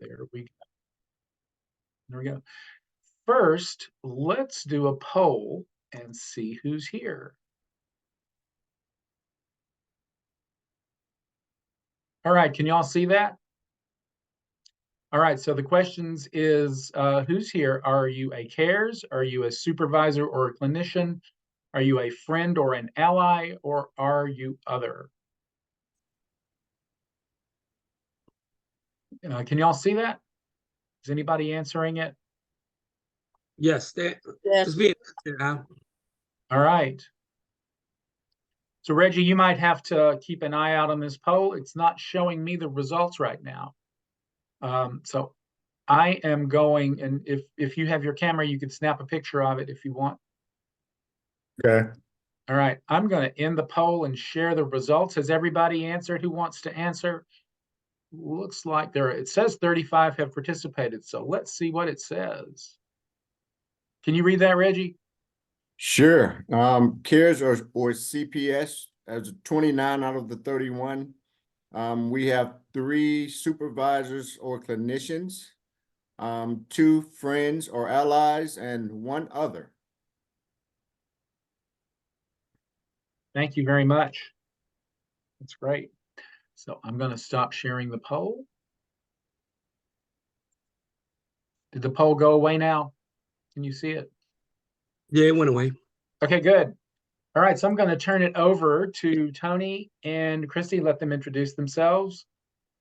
There we go. There we go. First, let's do a poll and see who's here. All right, can y'all see that? All right, so the questions is who's here? Are you a CARES? Are you a supervisor or a clinician? Are you a friend or an ally, or are you other? Can y'all see that? Is anybody answering it? Yes, Yes. being All right. So Reggie, you might have to keep an eye out on this poll. It's not showing me the results right now. So I am going, and if you have your camera, you could snap a picture of it if you want. Okay. All right, I'm going to end the poll and share the results. Has everybody answered who wants to answer? Looks like it says 35 have participated. So let's see what it says. Can you read that, Reggie? Sure. CARES or CPS as 29 out of the 31. We have 3 supervisors or clinicians, 2 friends or allies, and 1 other. Thank you very much. That's great. So I'm going to stop sharing the poll. Did the poll go away now? Can you see it? Yeah, it went away. Okay, good. All right, so I'm going to turn it over to Tony and Krissi. Let them introduce themselves.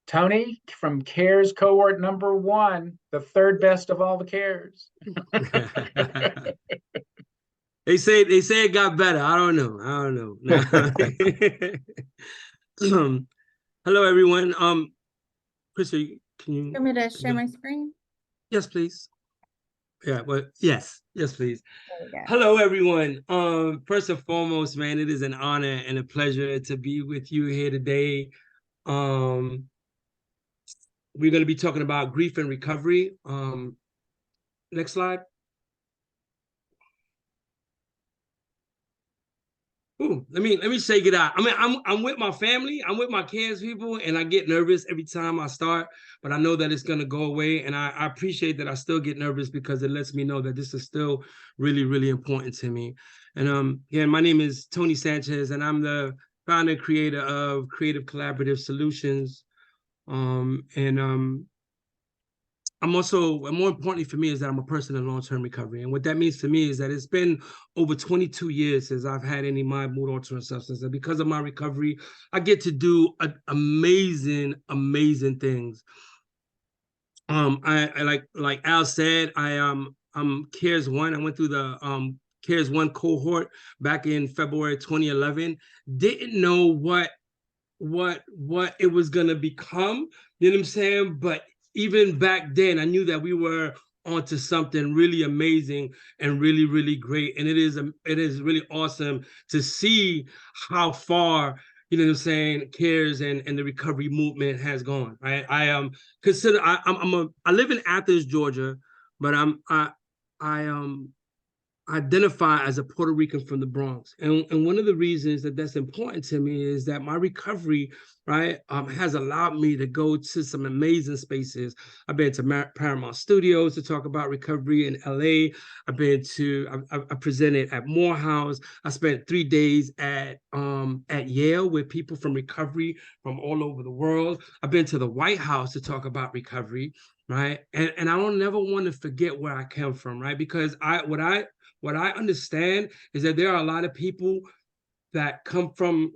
Tony from CARES cohort number 1, the 3rd best of all the CARES. They say it got better. I don't know. Hello, everyone. Krissi, can you Want me to share my screen? Yes, please. Yeah, well, yes, please. There we go. Hello, everyone. First and foremost, man, it is an honor and a pleasure to be with you here today. We're going to be talking about grief and recovery. Next slide. Ooh, let me shake it out. I mean, I'm with my family, I'm with my CARES people, and I get nervous every time I start, but I know that it's gonna go away, and I appreciate that I still get nervous because it lets me know that this is still really, really important to me. And again, my name is Tony Sanchez, and I'm the founder and creator of Creative Collaborative Solutions. I'm also, and more importantly for me, is that I'm a person in long-term recovery. And what that means to me is that it's been over 22 years since I've had any mind, mood altering substance. And because of my recovery, I get to do amazing, amazing things. I like Al said, I'm CARES 1. I went through the CARES 1 cohort back in February 2011. Didn't know what it was gonna become, you know what I'm saying? But even back then, I knew that we were onto something really amazing and really, really great. And it is really awesome to see how far, you know what I'm saying, CARES and the recovery movement has gone. Right? I live in Athens, Georgia, but I identify as a Puerto Rican from the Bronx. And one of the reasons that that's important to me is that my recovery, right, has allowed me to go to some amazing spaces. I've been to Paramount Studios to talk about recovery in LA. I presented at Morehouse. I spent 3 days at Yale with people from recovery from all over the world. I've been to the White House to talk about recovery, right? And I don't never want to forget where I come from, right? Because what I understand is that there are a lot of people that come from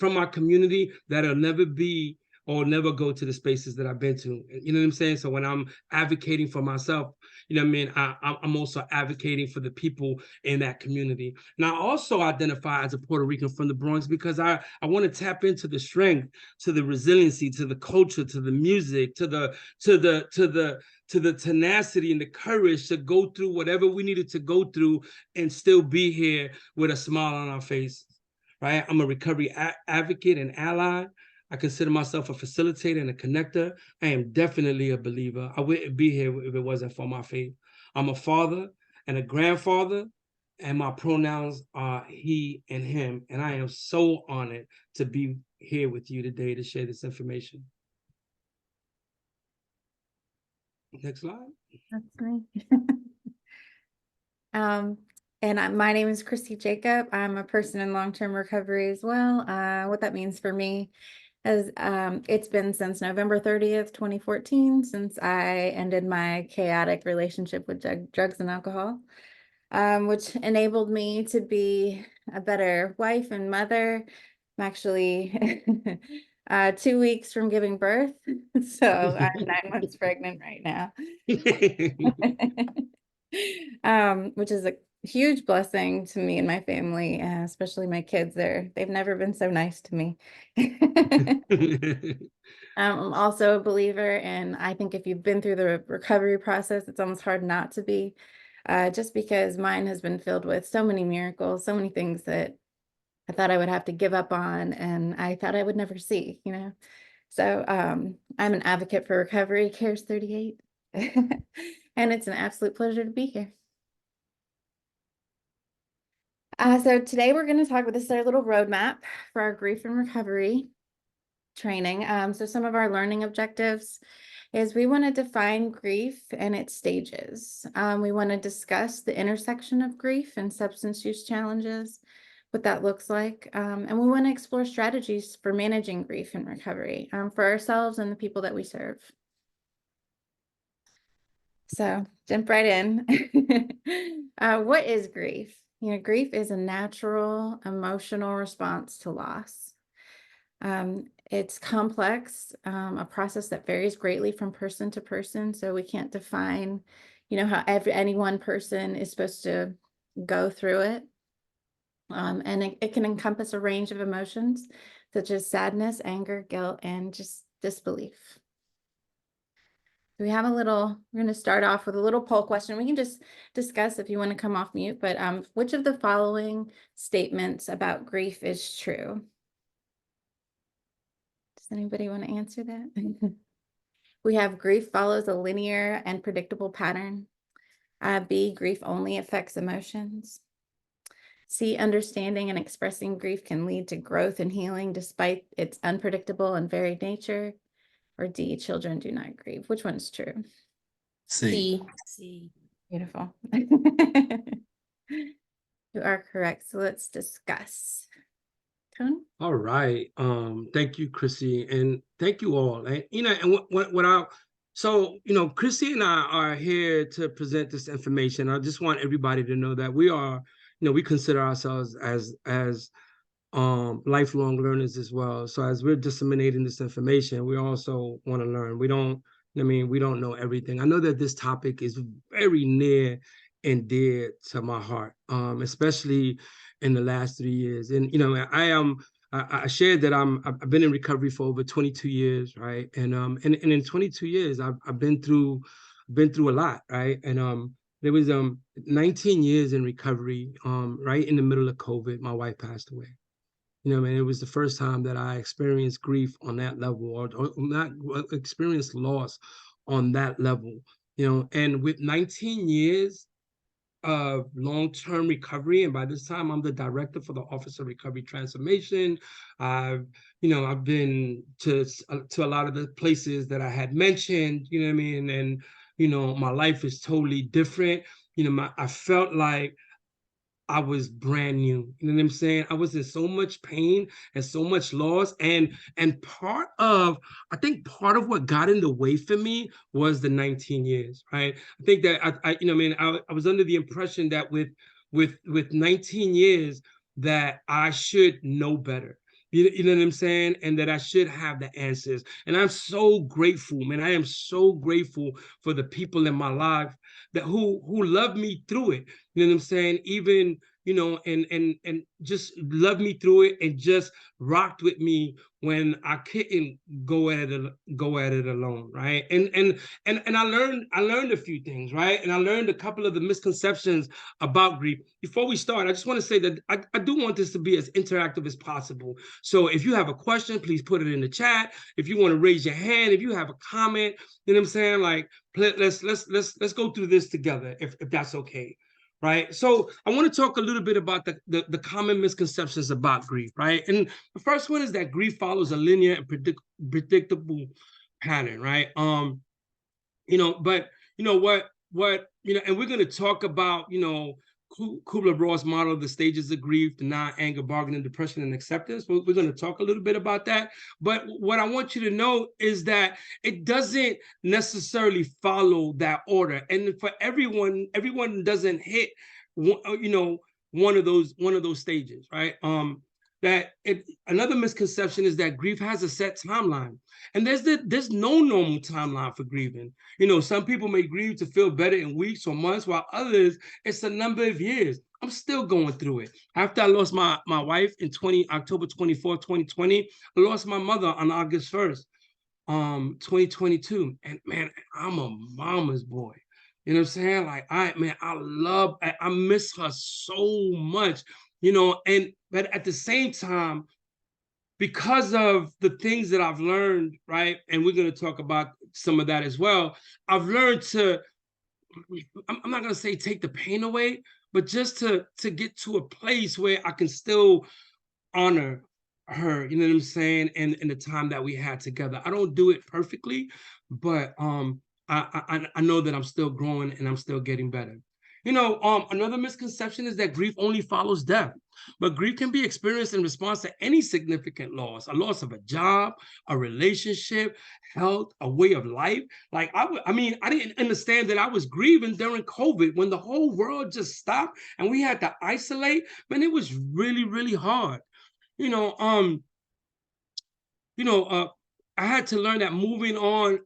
my community that'll never be or never go to the spaces that I've been to. You know what I'm saying? So when I'm advocating for myself, you know what I mean? I'm also advocating for the people in that community. And I also identify as a Puerto Rican from the Bronx because I want to tap into the strength, to the resiliency, to the culture, to the music, to the tenacity and the courage to go through whatever we needed to go through and still be here with a smile on our face, right? I'm a recovery advocate and ally. I consider myself a facilitator and a connector. I am definitely a believer. I wouldn't be here if it wasn't for my faith. I'm a father and a grandfather, and my pronouns are he and him. And I am so honored to be here with you today to share this information. Next slide. That's me. My name is Krissi Jacob. I'm a person in long-term recovery as well. What that means for me is it's been since November 30th, 2014, since I ended my chaotic relationship with drugs and alcohol, which enabled me to be a better wife and mother. I'm actually 2 weeks from giving birth, so I'm 9 months pregnant right now. Which is a huge blessing to me and my family, especially my kids. They've never been so nice to me. I'm also a believer, and I think if you've been through the recovery process, it's almost hard not to be, just because mine has been filled with so many miracles, so many things that I thought I would have to give up on, and I thought I would never see, you know. So I'm an advocate for recovery, CARES 38, and it's an absolute pleasure to be here. So today we're going to talk about this, our little roadmap for our grief and recovery training. So some of our learning objectives is we want to define grief and its stages. We want to discuss the intersection of grief and substance use challenges, what that looks like. And we want to explore strategies for managing grief and recovery for ourselves and the people that we serve. So jump right in. What is grief? You know, grief is a natural emotional response to loss. It's complex, a process that varies greatly from person to person. So we can't define, you know, how any one person is supposed to go through it. And it can encompass a range of emotions such as sadness, anger, guilt, and just disbelief. We have we're going to start off with a little poll question. We can just discuss if you want to come off mute, but which of the following statements about grief is true? Does anybody want to answer that? We have grief follows a linear and predictable pattern. B, grief only affects emotions. C, understanding and expressing grief can lead to growth and healing despite its unpredictable and varied nature. Or D, children do not grieve. Which one's true? C. C. Beautiful. You are correct. So let's discuss. Tony? All right. Thank you, Krissi, and thank you all. And you know, and Krissi and I are here to present this information. I just want everybody to know that we are, we consider ourselves as lifelong learners as well. So as we're disseminating this information, we also want to learn. We don't know everything. I know that this topic is very near and dear to my heart, especially in the last 3 years. And I shared that I've been in recovery for over 22 years, right? And in 22 years, I've been through a lot, right? And there was 19 years in recovery. Right in the middle of COVID, my wife passed away. It was the first time that I experienced grief on that level, or not experienced loss on that level. And with 19 years of long-term recovery, and by this time I'm the director for the Office of Recovery Transformation. I've been to a lot of the places that I had mentioned, and my life is totally different. I felt like I was brand new. You know what I'm saying? I was in so much pain and so much loss. And part of what got in the way for me was the 19 years, right? I think that I was under the impression that with 19 years that I should know better. You know what I'm saying? And that I should have the answers. And I'm so grateful, man. I am so grateful for the people in my life that who loved me through it. You know what I'm saying? Even, and just loved me through it and just rocked with me when I couldn't go at it alone, right? And I learned a few things, right? And I learned a couple of the misconceptions about grief. Before we start, I just want to say that I do want this to be as interactive as possible. So if you have a question, please put it in the chat. If you want to raise your hand, if you have a comment, you know what I'm saying? Like, let's go through this together, if that's okay. Right. So I want to talk a little bit about the common misconceptions about grief, right? And the first one is that grief follows a linear and predictable pattern, right? But and we're going to talk about, Kubler-Ross model of the stages of grief, denial, anger, bargaining, depression, and acceptance. We're going to talk a little bit about that. But what I want you to know is that it doesn't necessarily follow that order. And for everyone doesn't hit, one of those stages, right? Another misconception is that grief has a set timeline. And there's no normal timeline for grieving. Some people may grieve to feel better in weeks or months, while others, it's a number of years. I'm still going through it. After I lost my wife in October 24th, 2020, I lost my mother on August 1st, 2022. And man, I'm a mama's boy. You know what I'm saying? Like, I miss her so much, but at the same time, because of the things that I've learned, right? And we're going to talk about some of that as well. I've learned to, I'm not going to say take the pain away, but just to get to a place where I can still honor her, you know what I'm saying? And the time that we had together. I don't do it perfectly, but I know that I'm still growing and I'm still getting better. Another misconception is that grief only follows death, but grief can be experienced in response to any significant loss, a loss of a job, a relationship, health, a way of life. Like I didn't understand that I was grieving during COVID when the whole world just stopped and we had to isolate. Man, it was really, really hard. I had to learn that moving on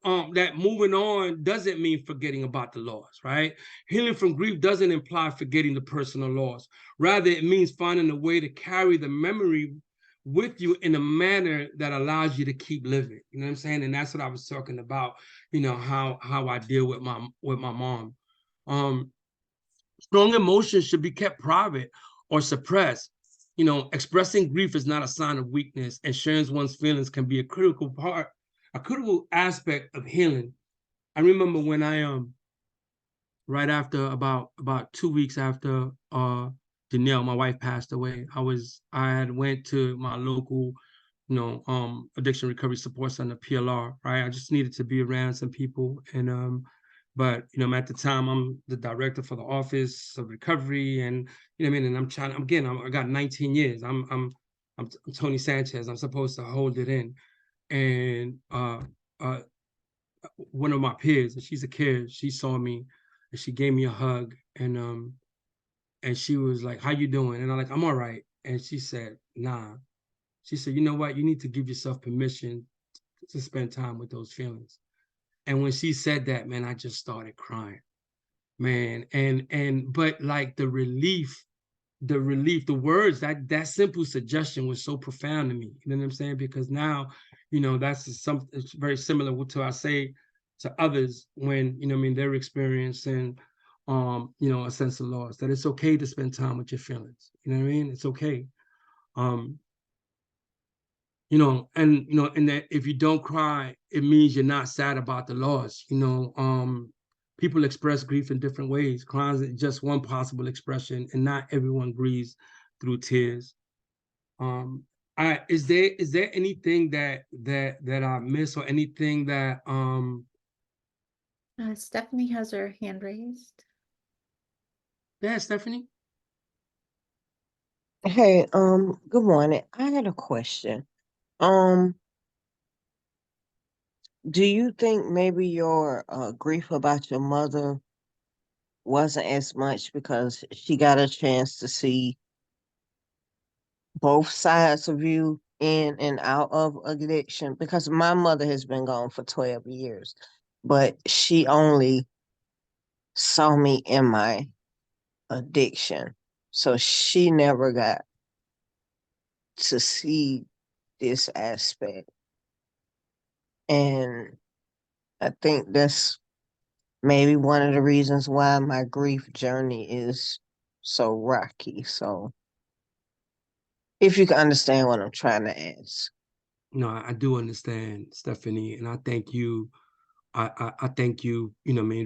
doesn't mean forgetting about the loss, right? Healing from grief doesn't imply forgetting the personal loss. Rather, it means finding a way to carry the memory with you in a manner that allows you to keep living. You know what I'm saying? And that's what I was talking about, how I deal with my mom. Strong emotions should be kept private or suppressed. Expressing grief is not a sign of weakness, and sharing one's feelings can be a critical aspect of healing. I remember when I right after about 2 weeks after Janelle, my wife, passed away, I had went to my local addiction recovery support center, PLR, right? I just needed to be around some people, and but at the time I'm the director for the Office of Recovery, and and I got 19 years. I'm Tony Sanchez. I'm supposed to hold it in, and one of my peers, and she's a kid, she saw me, and she gave me a hug, and she was like, "How you doing?" And I'm like, "I'm all right." And she said, "Nah." She said, "You know what? You need to give yourself permission to spend time with those feelings." And when she said that, man, I just started crying, man. But like the relief, the words, that simple suggestion was so profound to me. You know what I'm saying? Because now, it's very similar to I say to others when, they're experiencing, a sense of loss, that it's okay to spend time with your feelings. You know what I mean? It's okay. And that if you don't cry, it means you're not sad about the loss. People express grief in different ways. Crying is just one possible expression, and not everyone grieves through tears. Is there anything that I miss, or anything that Stephanie has her hand raised. Yeah, Stephanie? Hey, good morning. I had a question. Do you think maybe your grief about your mother wasn't as much because she got a chance to see both sides of you in and out of addiction? Because my mother has been gone for 12 years, but she only saw me in my addiction. So she never got to see this aspect. And I think that's maybe one of the reasons why my grief journey is so rocky. So if you can understand what I'm trying to ask. No, I do understand, Stephanie, and I thank you. I thank you,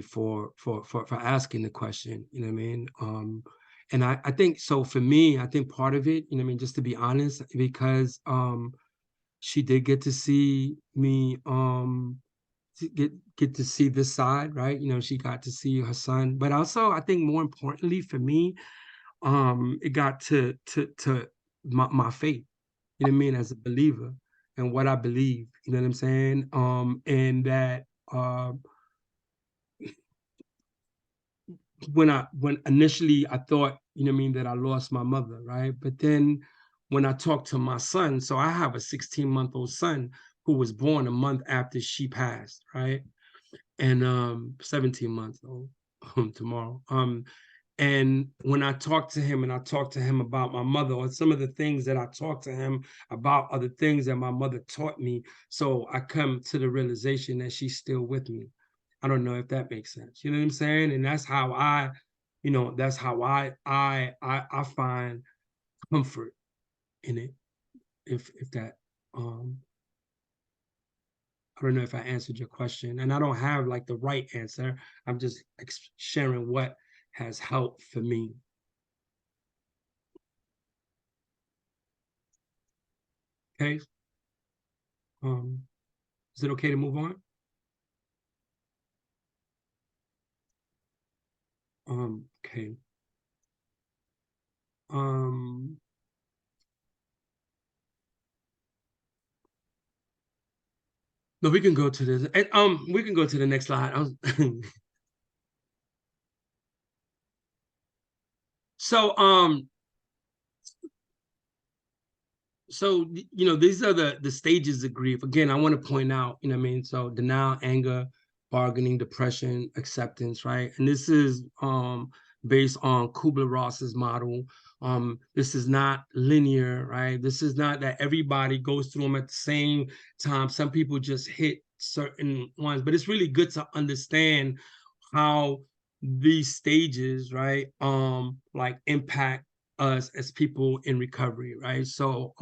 for asking the question, and I think so. For me, I think part of it, just to be honest, because she did get to see me to get to see this side, right? You know, she got to see her son, but also I think more importantly for me, it got to my faith, you know what I mean, as a believer and what I believe, you know what I'm saying? And that when initially I thought, you know what I mean, that I lost my mother, right? But then when I talked to my son, so I have a 16-month-old son who was born a month after she passed, right? And 17 months old tomorrow. And when I talked to him and I talked to him about my mother, or some of the things that I talked to him about are the things that my mother taught me. So I come to the realization that she's still with me. I don't know if that makes sense. You know what I'm saying? And that's how I, you know, that's how I find comfort in it. If that I don't know if I answered your question, and I don't have like the right answer. I'm just sharing what has helped for me. Okay. Is it okay to move on? Okay. No, we can go to this. And we can go to the next slide. So you know, these are the stages of grief. Again, I want to point out, you know what I mean? So denial, anger, bargaining, depression, acceptance, right? And this is based on Kubler-Ross's model. This is not linear, right? This is not that everybody goes through them at the same time. Some people just hit certain ones, but it's really good to understand how these stages, right, like impact us as people in recovery, right? So,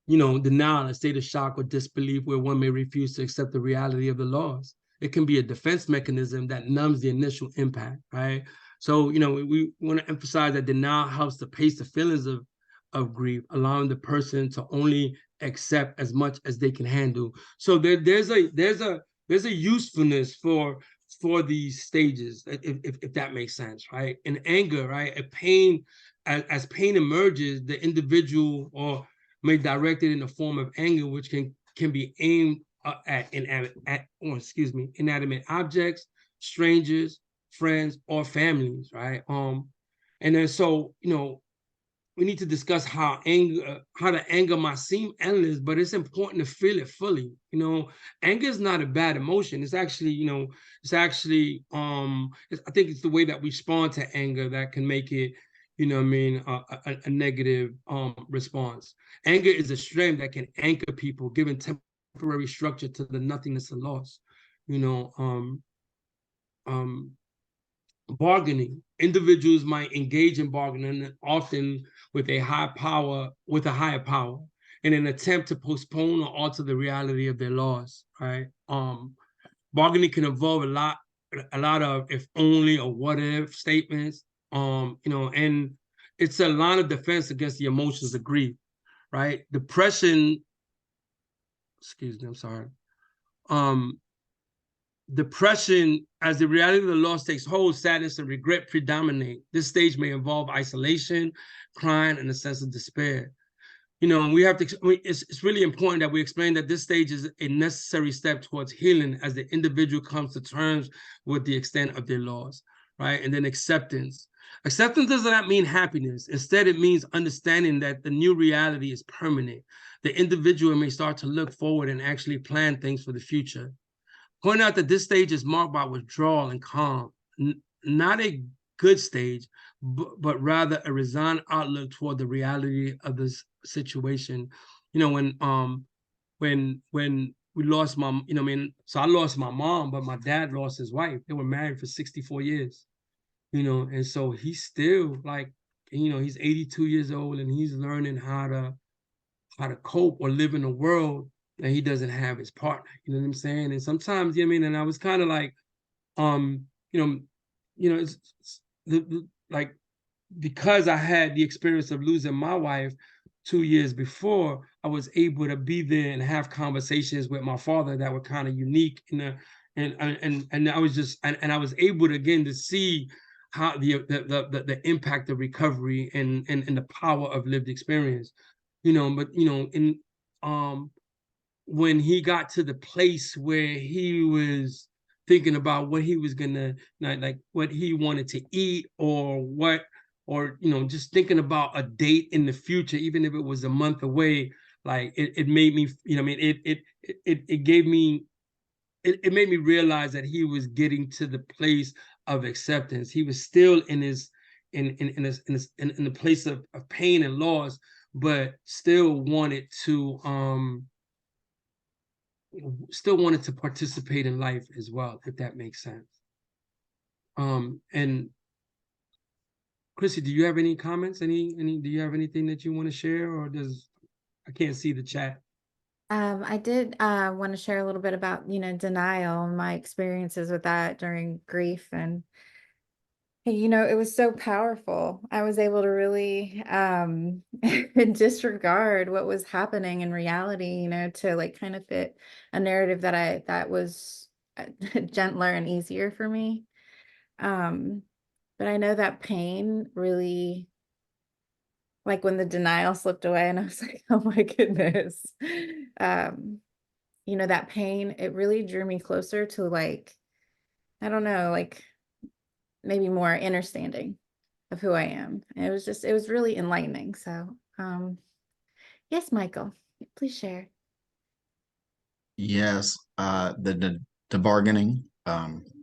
you know, denial, a state of shock or disbelief where one may refuse to accept the reality of the loss. It can be a defense mechanism that numbs the initial impact, right? So, you know, we want to emphasize that denial helps to pace the feelings of grief, allowing the person to only accept as much as they can handle. So there's a usefulness for these stages, if that makes sense, right? And anger, right? A pain, as pain emerges, the individual or may direct it in the form of anger, which can be aimed at inanimate objects, strangers, friends, or families, right? And then so, you know, we need to discuss how the anger might seem endless, but it's important to feel it fully. You know, anger is not a bad emotion. It's actually, you know, I think it's the way that we respond to anger that can make it, you know what I mean, a negative response. Anger is a strength that can anchor people, giving temporary structure to the nothingness of loss. You know, bargaining. Individuals might engage in bargaining, often with a higher power, in an attempt to postpone or alter the reality of their loss, right? Bargaining can involve a lot of if only or what if statements, you know, and it's a line of defense against the emotions of grief, right? Depression, excuse me, I'm sorry. Depression, as the reality of the loss takes hold, sadness and regret predominate. This stage may involve isolation, crying, and a sense of despair. You know, we have to, it's really important that we explain that this stage is a necessary step towards healing as the individual comes to terms with the extent of their loss, right? And then acceptance. Acceptance does not mean happiness. Instead, it means understanding that the new reality is permanent. The individual may start to look forward and actually plan things for the future. Point out that this stage is marked by withdrawal and calm, not a good stage, but rather a resigned outlook toward the reality of this situation. You know, when we lost my, you know, I mean, so I lost my mom, but my dad lost his wife. They were married for 64 years, you know, and so he's still like, you know, he's 82 years old and he's learning how to cope or live in a world and he doesn't have his partner. You know what I'm saying? And sometimes, you know what I mean? And I was kind of like, you know, it's like, because I had the experience of losing my wife 2 years before, I was able to be there and have conversations with my father that were kind of unique, and I was just and I was able to again to see how the impact of recovery and the power of lived experience, but in when he got to the place where he was thinking about what he was gonna like what he wanted to eat or just thinking about a date in the future, even if it was a month away, like it made me, I mean, it gave me, it made me realize that he was getting to the place of acceptance. He was still in the place of pain and loss, but still wanted to participate in life as well, if that makes sense. And Krissi, do you have any comments? Do you have anything that you want to share, or I can't see the chat. I did want to share a little bit about, denial and my experiences with that during grief. And, it was so powerful. I was able to really disregard what was happening in reality, to like kind of fit a narrative that was gentler and easier for me. But I know that pain really, like when the denial slipped away and I was like, oh my goodness. That pain, it really drew me closer to like, I don't know, like maybe more understanding of who I am. And it was really enlightening. So, yes, Michael, please share. Yes, the bargaining,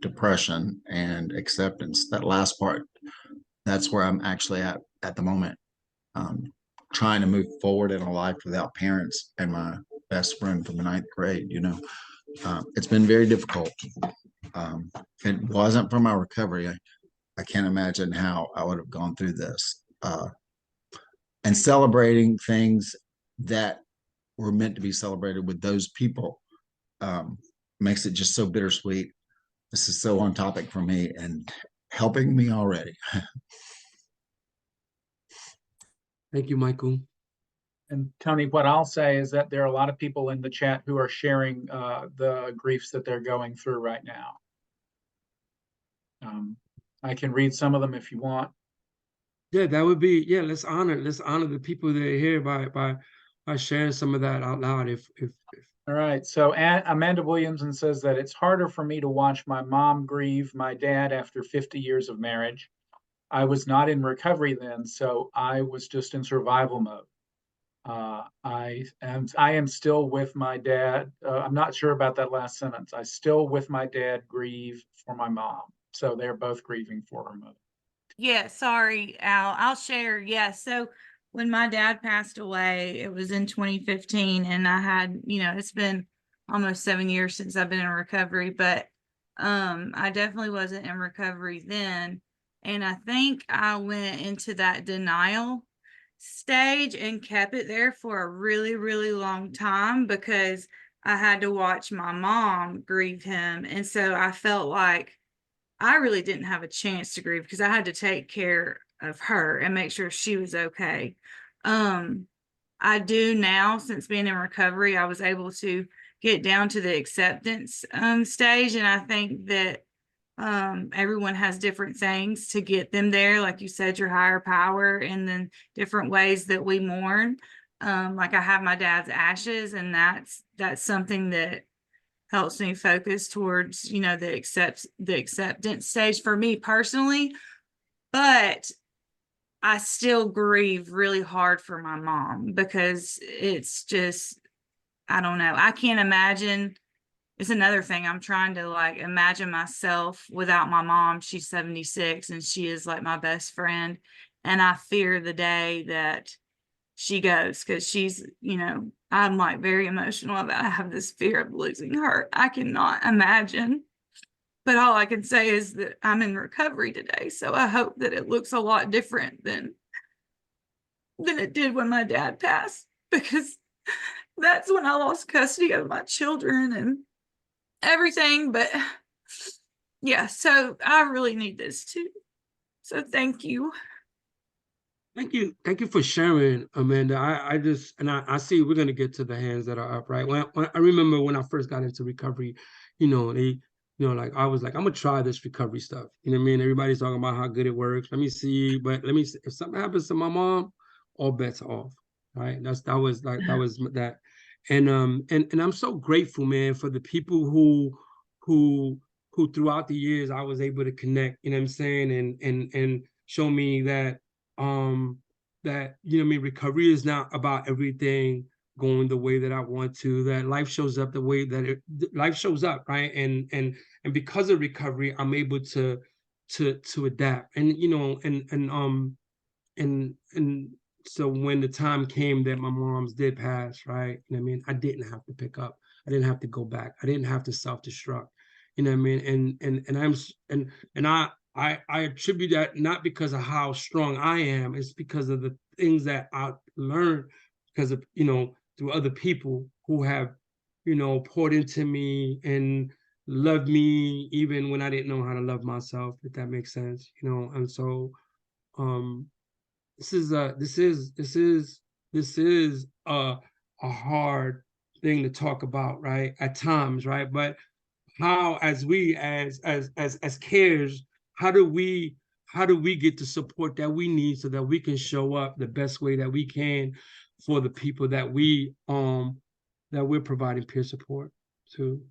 depression, and acceptance. That last part, that's where I'm actually at the moment. Trying to move forward in a life without parents and my best friend from the 9th grade. It's been very difficult. If it wasn't for my recovery, I can't imagine how I would have gone through this. And celebrating things that were meant to be celebrated with those people makes it just so bittersweet. This is so on topic for me and helping me already. Thank you, Michael. And Tony, what I'll say is that there are a lot of people in the chat who are sharing the griefs that they're going through right now. I can read some of them if you want. Yeah, that would be, yeah, let's honor the people that are here by sharing some of that out loud. If All right, so Amanda Williamson says that it's harder for me to watch my mom grieve my dad after 50 years of marriage. I was not in recovery then, so I was just in survival mode. I am still with my dad. I'm not sure about that last sentence. I still with my dad grieve for my mom. So they're both grieving for her mother. Yeah, sorry, Al. I'll share. Yeah, so when my dad passed away, it was in 2015, and I had, it's been almost 7 years since I've been in recovery, but I definitely wasn't in recovery then. And I think I went into that denial stage and kept it there for a really, really long time because I had to watch my mom grieve him. And so I felt like I really didn't have a chance to grieve because I had to take care of her and make sure she was okay. I do now, since being in recovery, I was able to get down to the acceptance stage. And I think that everyone has different things to get them there. Like you said, your higher power, and then different ways that we mourn. Like I have my dad's ashes, and that's something that helps me focus towards, the acceptance stage for me personally. But I still grieve really hard for my mom because it's just, I don't know. I can't imagine. It's another thing. I'm trying to like imagine myself without my mom. She's 76 and she is like my best friend. And I fear the day that she goes because she's, I'm like very emotional about I have this fear of losing her. I cannot imagine. But all I can say is that I'm in recovery today. So I hope that it looks a lot different than it did when my dad passed, because that's when I lost custody of my children and everything. But yeah, so I really need this too. So thank you. Thank you for sharing, Amanda. I just, and I see we're gonna get to the hands that are up, right? When I remember when I first got into recovery, like I was like, I'm gonna try this recovery stuff. You know what I mean? Everybody's talking about how good it works. Let me see, but let me see. If something happens to my mom, all bets are off, right? That was that, and I'm so grateful, man, for the people who who throughout the years I was able to connect. You know what I'm saying? And show me that that you know what I mean, recovery is not about everything going the way that I want to, that life shows up the way that life shows up, right? And because of recovery, I'm able to adapt. And and so when the time came that my mom's did pass, right? You know what I mean? I didn't have to pick up. I didn't have to go back. I didn't have to self-destruct. You know what I mean? And I attribute that not because of how strong I am, it's because of the things that I learned because of, through other people who have, poured into me and loved me even when I didn't know how to love myself, if that makes sense, and so um this is a hard thing to talk about, right? At times, right? But how, as we as cares, how do we get the support that we need so that we can show up the best way that we can for the people that we're providing peer support to?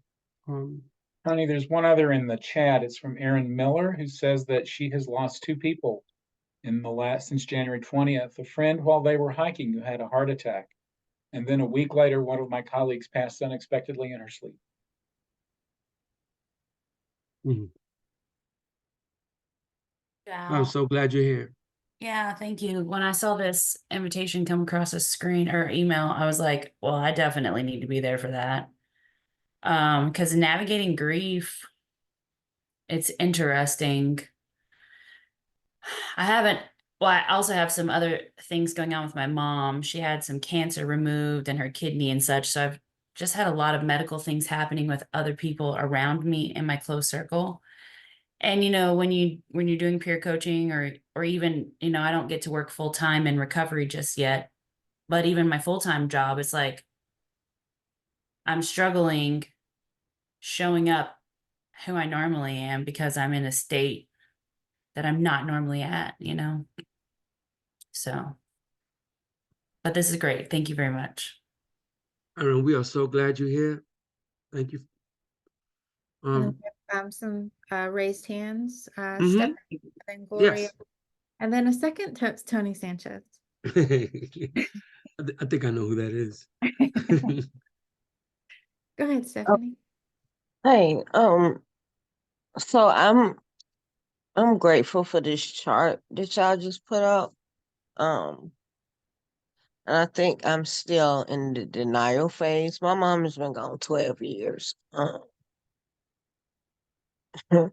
Honey, there's one other in the chat. It's from Erin Miller, who says that she has lost two people since January 20th. A friend while they were hiking who had a heart attack. And then a week later, one of my colleagues passed unexpectedly in her sleep. I'm Yeah, so glad you're here. yeah, thank you. When I saw this invitation come across a screen or email, I was like, well, I definitely need to be there for that. Because navigating grief, it's interesting. I also have some other things going on with my mom. She had some cancer removed and her kidney and such. So I've just had a lot of medical things happening with other people around me in my close circle. And when you're doing peer coaching or even, I don't get to work full time in recovery just yet, but even my full-time job, it's like I'm struggling showing up who I normally am because I'm in a state that I'm not normally at, So, but this is great. Thank you very much. Aaron, we are so glad you're here. Thank you. Some raised hands, Mhm. Stephanie, and then Gloria, Yes. and then a second Tony Sanchez. I think I know who that is. Go ahead, Stephanie. Hey, so I'm grateful for this chart that y'all just put up. And I think I'm still in the denial phase. My mom has been gone 12 years. And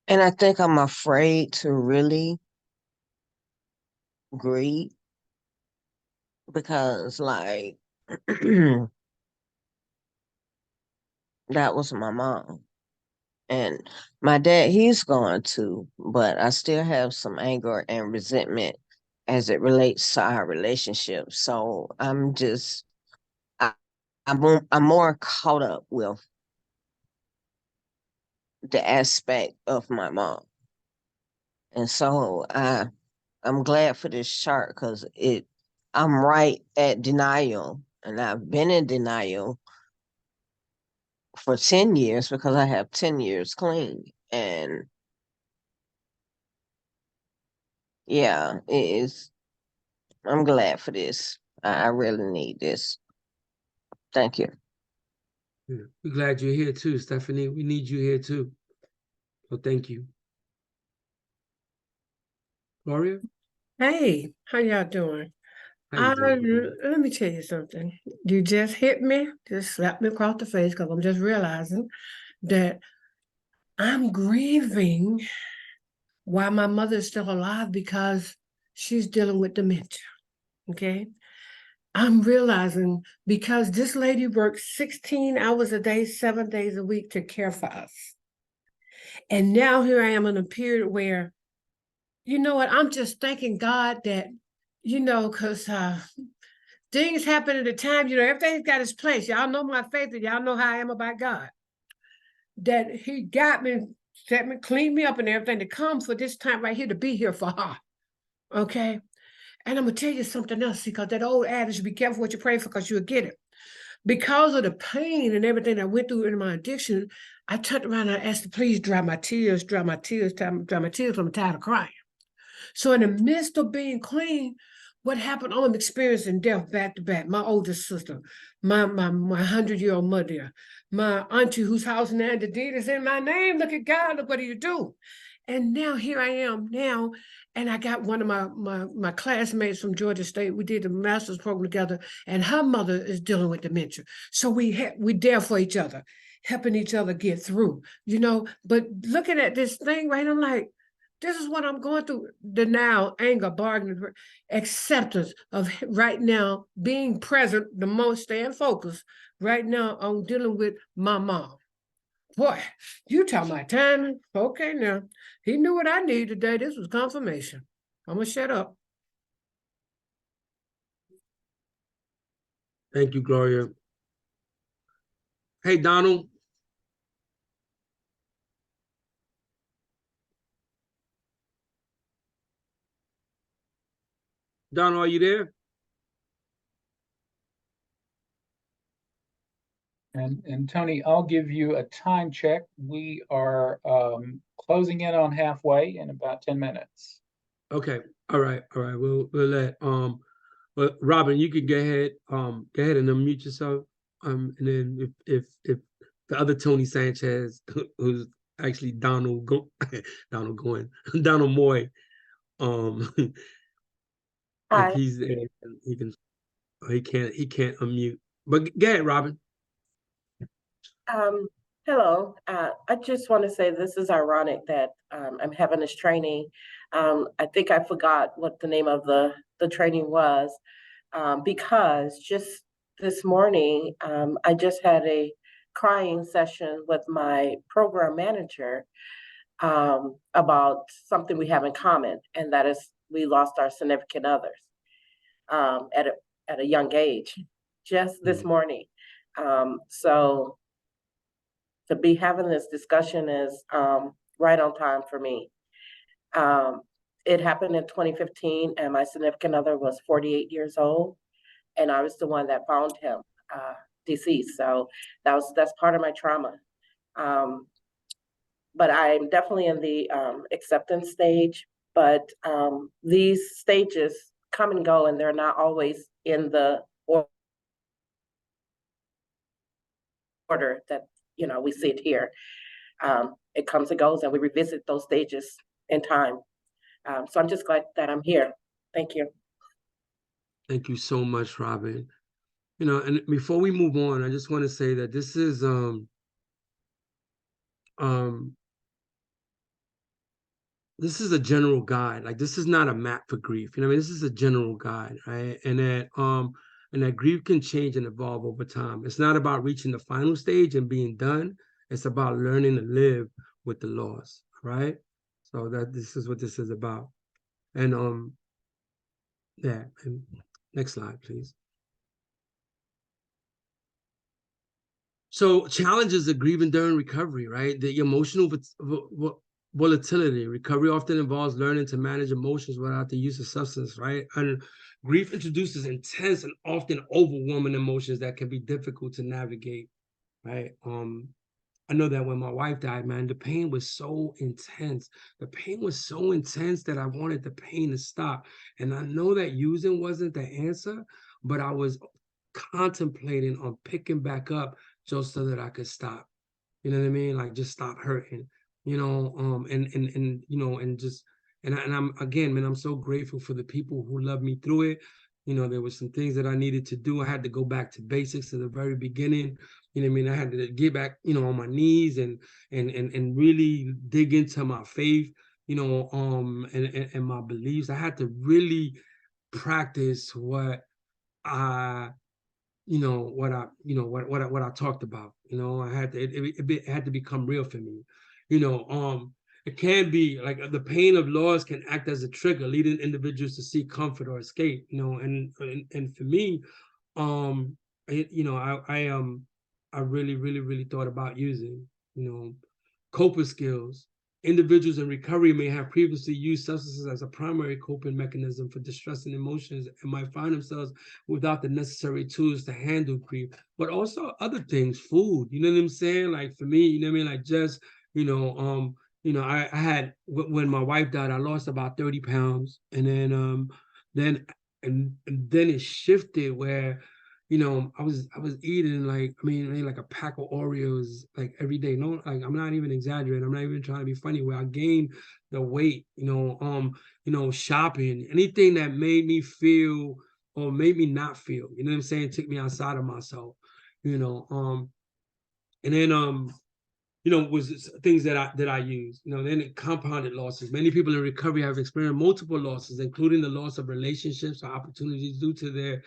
I think I'm afraid to really grieve because, like, that was my mom. And my dad, he's gone too, but I still have some anger and resentment as it relates to our relationship. So I'm more caught up with the aspect of my mom. And so I'm glad for this chart because I'm right at denial, and I've been in denial for 10 years because I have 10 years clean. And yeah, I'm glad for this. I really need this. Thank you. Yeah. We're glad you're here too, Stephanie. We need you here too. So thank you. Gloria? Hey, how y'all doing? How you doing? Let me tell you something. You just hit me, just slapped me across the face because I'm just realizing that I'm grieving while my mother is still alive because she's dealing with dementia. Okay. I'm realizing because this lady works 16 hours a day, 7 days a week to care for us. And now here I am in a period where you know what? I'm just thanking God that, because things happen at a time, everything's got its place. Y'all know my faith and y'all know how I am about God. That he got me, set me, cleaned me up and everything to come for this time right here, to be here for her. Okay? And I'm going to tell you something else, because that old adage, be careful what you pray for, because you'll get it. Because of the pain and everything I went through in my addiction, I turned around and I asked to please dry my tears, dry my tears, dry my tears. I'm tired of crying. So in the midst of being clean, what happened? I'm experiencing death back to back. My oldest sister, my 100-year-old mother, my auntie whose house now the deed is in my name. Look at God, look what do you do? And now here I am now, and I got one of my classmates from Georgia State. We did the master's program together, and her mother is dealing with dementia. So we there for each other, helping each other get through, But looking at this thing, right, I'm like, this is what I'm going through. Denial, anger, bargaining, acceptance of right now being present, the most, staying focused. Right now, I'm dealing with my mom. Boy, you tell my timing. Okay, now he knew what I needed today. This was confirmation. I'm gonna shut up. Thank you, Gloria. Hey, Donald. Donald, are you there? And Tony, I'll give you a time check. We are closing in on halfway in about 10 minutes. Okay. All right. We'll let well, Robin, you can go ahead and unmute yourself. And then if the other Tony Sanchez, who's actually Donald Moy, if he's there, he can't unmute. But go ahead, Robin. Hello. I just want to say this is ironic that I'm having this training. I think I forgot what the name of the training was, because just this morning, I just had a crying session with my program manager about something we have in common, and that is we lost our significant others at a young age, just this morning. So to be having this discussion is right on time for me. It happened in 2015, and my significant other was 48 years old, and I was the one that found him deceased. So that's part of my trauma. But I'm definitely in the acceptance stage. But these stages come and go, and they're not always in the order that we see it here. It comes and goes, and we revisit those stages in time. So I'm just glad that I'm here. Thank you. Thank you so much, Robin. And before we move on, I just want to say that this is a general guide. Like, this is not a map for grief. This is a general guide, right? And that grief can change and evolve over time. It's not about reaching the final stage and being done. It's about learning to live with the loss, right? So this is what this is about. And yeah. And next slide, please. So challenges of grieving during recovery, right? The emotional volatility. Recovery often involves learning to manage emotions without the use of substance, right? And grief introduces intense and often overwhelming emotions that can be difficult to navigate, right? I know that when my wife died, man, the pain was so intense. The pain was so intense that I wanted the pain to stop. And I know that using wasn't the answer, but I was contemplating on picking back up just so that I could stop. You know what I mean? Like, just stop hurting. I'm again, man, I'm so grateful for the people who loved me through it. There were some things that I needed to do. I had to go back to basics at the very beginning. You know what I mean? I had to get back, on my knees and really dig into my faith, and my beliefs. I had to really practice what I talked about. I had to, it had to become real for me. it can be like the pain of loss can act as a trigger, leading individuals to seek comfort or escape. And for me, I really thought about using, coping skills. Individuals in recovery may have previously used substances as a primary coping mechanism for distressing emotions and might find themselves without the necessary tools to handle grief, but also other things, food, you know what I'm saying? Like for me, you know what I mean? Like just, I had, when my wife died, I lost about 30 pounds. And then it shifted where, I was eating like a pack of Oreos like every day. No, like I'm not even exaggerating. I'm not even trying to be funny. Where I gained the weight, shopping, anything that made me feel or made me not feel. You know what I'm saying? Took me outside of myself. And then was things that I use. Then it compounded losses. Many people in recovery have experienced multiple losses, including the loss of relationships or opportunities due to their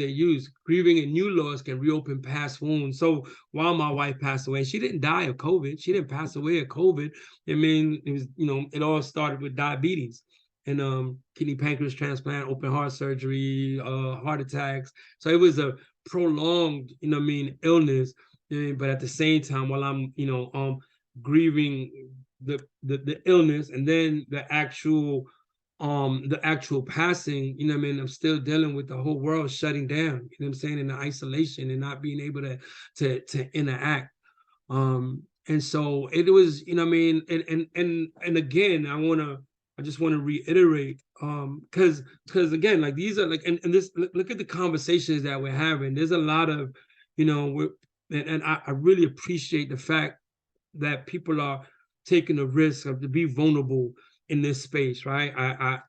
use. Grieving and new loss can reopen past wounds. So while my wife passed away, she didn't die of COVID. She didn't pass away of COVID. I mean, it was, it all started with diabetes and kidney pancreas transplant, open heart surgery, heart attacks. So it was a prolonged, illness. But at the same time, while I'm, grieving the illness and then the actual passing, I'm still dealing with the whole world shutting down, in the isolation and not being able to interact. And so it was, and again, I just want to reiterate, because again, like these are like, and this, look at the conversations that we're having. There's a lot of, I really appreciate the fact that people are taking the risk of to be vulnerable in this space, right? I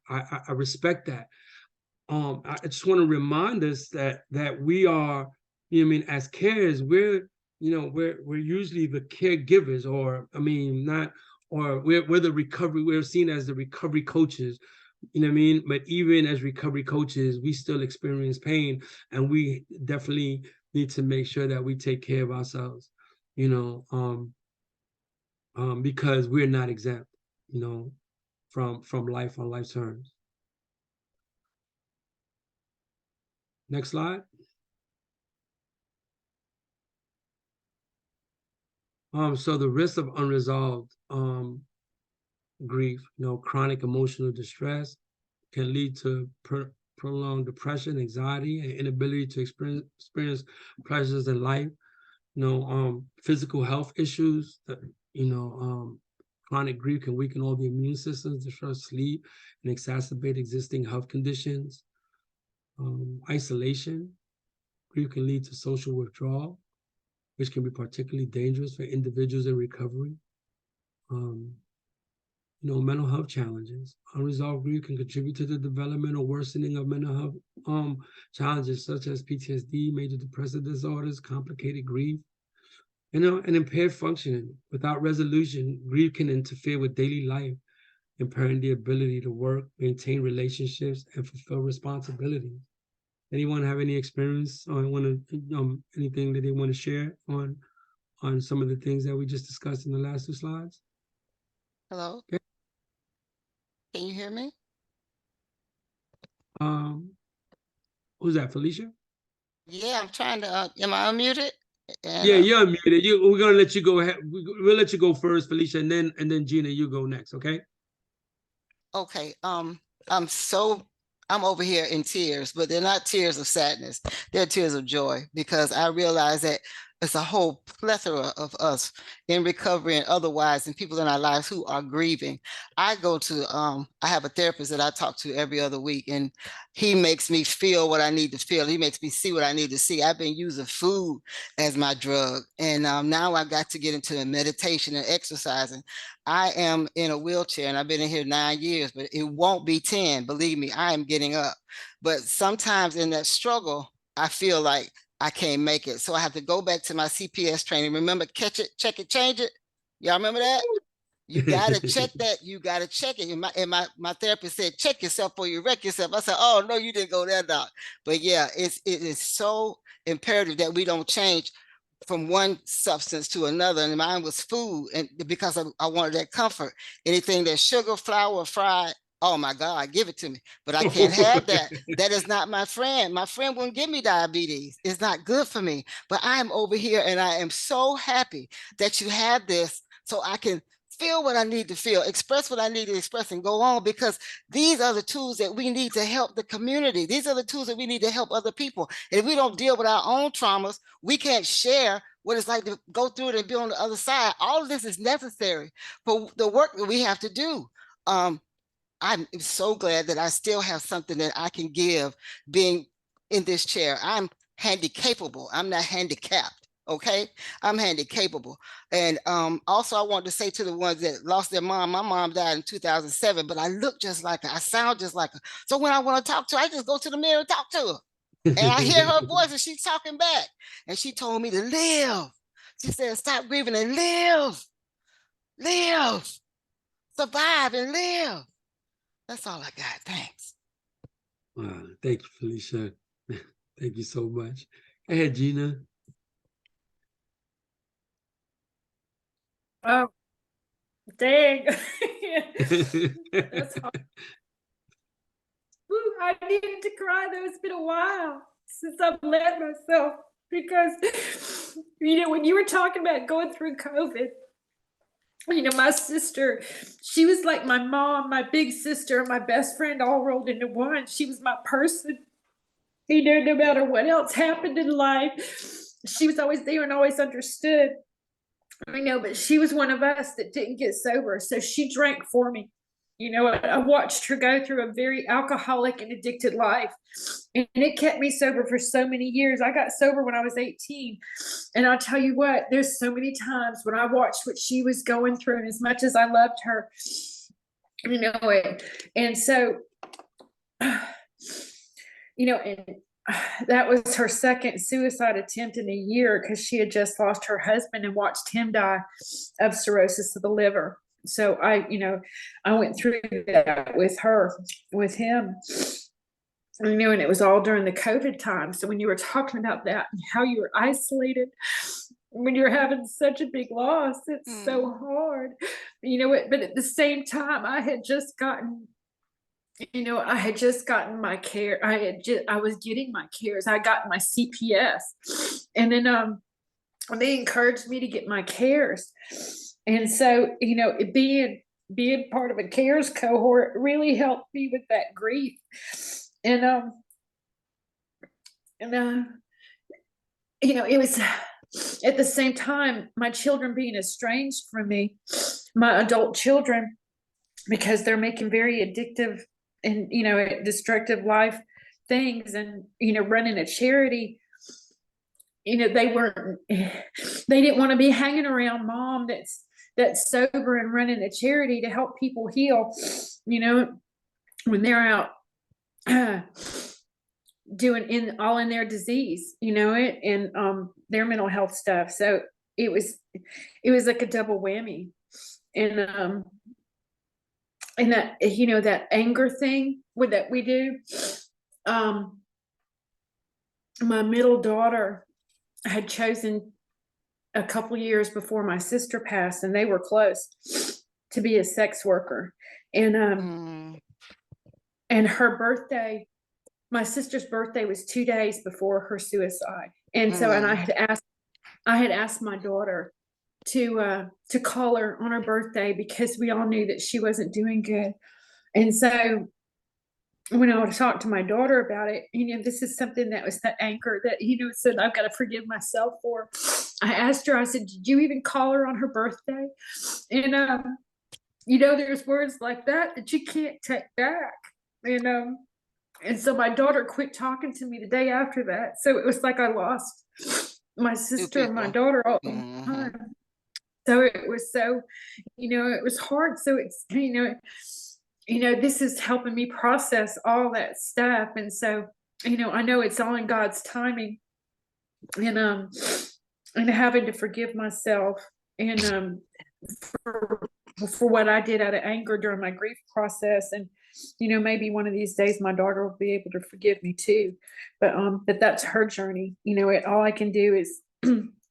respect that. I just want to remind us that we are, as carers, we're usually the caregivers, or we're the recovery, we're seen as the recovery coaches, but even as recovery coaches, we still experience pain, and we definitely need to make sure that we take care of ourselves, because we're not exempt, from life on life's terms. Next slide. So the risk of unresolved grief, chronic emotional distress can lead to prolonged depression, anxiety, and inability to experience pleasures in life. Physical health issues, chronic grief can weaken all the immune systems, disrupt sleep, and exacerbate existing health conditions. Isolation, grief can lead to social withdrawal, which can be particularly dangerous for individuals in recovery. Mental health challenges. Unresolved grief can contribute to the development or worsening of mental health challenges such as PTSD, major depressive disorders, complicated grief, and impaired functioning. Without resolution, grief can interfere with daily life, impairing the ability to work, maintain relationships, and fulfill responsibilities. Anyone have any experience or anything that they want to share on some of the things that we just discussed in the last two slides? Hello? Okay. Can you hear me? Who's that, Felicia? Yeah, I'm trying to, am I unmuted? And, Yeah, you're unmuted. We're gonna let you go ahead. We'll let you go first, Felicia, and then Gina, you go next, okay? Okay, I'm over here in tears, but they're not tears of sadness. They're tears of joy, because I realize that it's a whole plethora of us in recovery and otherwise, and people in our lives who are grieving. I have a therapist that I talk to every other week, and he makes me feel what I need to feel. He makes me see what I need to see. I've been using food as my drug, and now I've got to get into meditation and exercising. I am in a wheelchair, and I've been in here 9 years, but it won't be 10. Believe me, I am getting up. But sometimes in that struggle, I feel like I can't make it. So I have to go back to my CPS training. Remember, catch it, check it, change it. Y'all remember that? You got to check that. You got to check it. And my therapist said, check yourself or you wreck yourself. I said, oh, no, you didn't go there, doc. But yeah, it is so imperative that we don't change from one substance to another, and mine was food, and because I wanted that comfort. Anything that's sugar, flour, fried, oh my God, give it to me. But I can't have that. That is not my friend. My friend won't give me diabetes. It's not good for me. But I am over here, and I am so happy that you have this, so I can feel what I need to feel, express what I need to express, and go on, because these are the tools that we need to help the community. These are the tools that we need to help other people. And if we don't deal with our own traumas, we can't share what it's like to go through it and be on the other side. All of this is necessary for the work that we have to do. I'm so glad that I still have something that I can give being in this chair. I'm handy-capable. I'm not handicapped. Okay, I'm handy-capable. And also I want to say to the ones that lost their mom, my mom died in 2007, but I look just like her. I sound just like her. So when I want to talk to her, I just go to the mirror and talk to her. And I hear her voice and she's talking back. And she told me to live. She said, stop grieving and live. Live. Survive and live. That's all I got. Thanks. Wow, thank you, Felicia. Thank you so much. Go ahead, Gina. Oh, dang. That's hard. Ooh, I needed to cry though. It's been a while since I've let myself, because, you know, when you were talking about going through COVID, you know, my sister, she was like my mom, my big sister, my best friend all rolled into one. She was my person. You know, no matter what else happened in life, she was always there and always understood. I know, but she was one of us that didn't get sober. So she drank for me. You know, I watched her go through a very alcoholic and addicted life, and it kept me sober for so many years. I got sober when I was 18. And I'll tell you what, there's so many times when I watched what she was going through, and as much as I loved her, you know, and so, you know, and that was her second suicide attempt in a year, because she had just lost her husband and watched him die of cirrhosis of the liver. So I went through that with her, with him, you know, and it was all during the COVID time. So when you were talking about that and how you were isolated, when you're having such a big loss, it's so hard, you know. But at the same time, I had just gotten my care. I was getting my cares. I got my CPS, and then they encouraged me to get my cares. And so, you know, being part of a cares cohort really helped me with that grief. And you know, it was at the same time, my children being estranged from me, my adult children, because they're making very addictive and, you know, destructive life things, and, you know, running a charity. You know, they didn't want to be hanging around mom that's sober and running a charity to help people heal, you know, when they're out doing all in their disease, you know, and their mental health stuff. So it was like a double whammy. And that, you know, that anger thing that we do, my middle daughter had chosen a couple years before my sister passed, and they were close, to be a sex worker. And her birthday, my sister's birthday, was 2 days before her suicide. And so, and I had asked my daughter to call her on her birthday, because we all knew that she wasn't doing good. And so when I would talk to my daughter about it, you know, this is something that was the anchor that, you know, said I've got to forgive myself for. I asked her, I said, did you even call her on her birthday? And, you know, there's words like that you can't take back. And so my daughter quit talking to me the day after that. So it was like I lost my sister and my daughter all the time. So it was you know, it was hard. So it's, you know, this is helping me process all that stuff. And so, you know, I know it's all in God's timing, and having to forgive myself, and for what I did out of anger during my grief process. And, you know, maybe one of these days my daughter will be able to forgive me too. But that's her journey. You know, all I can do is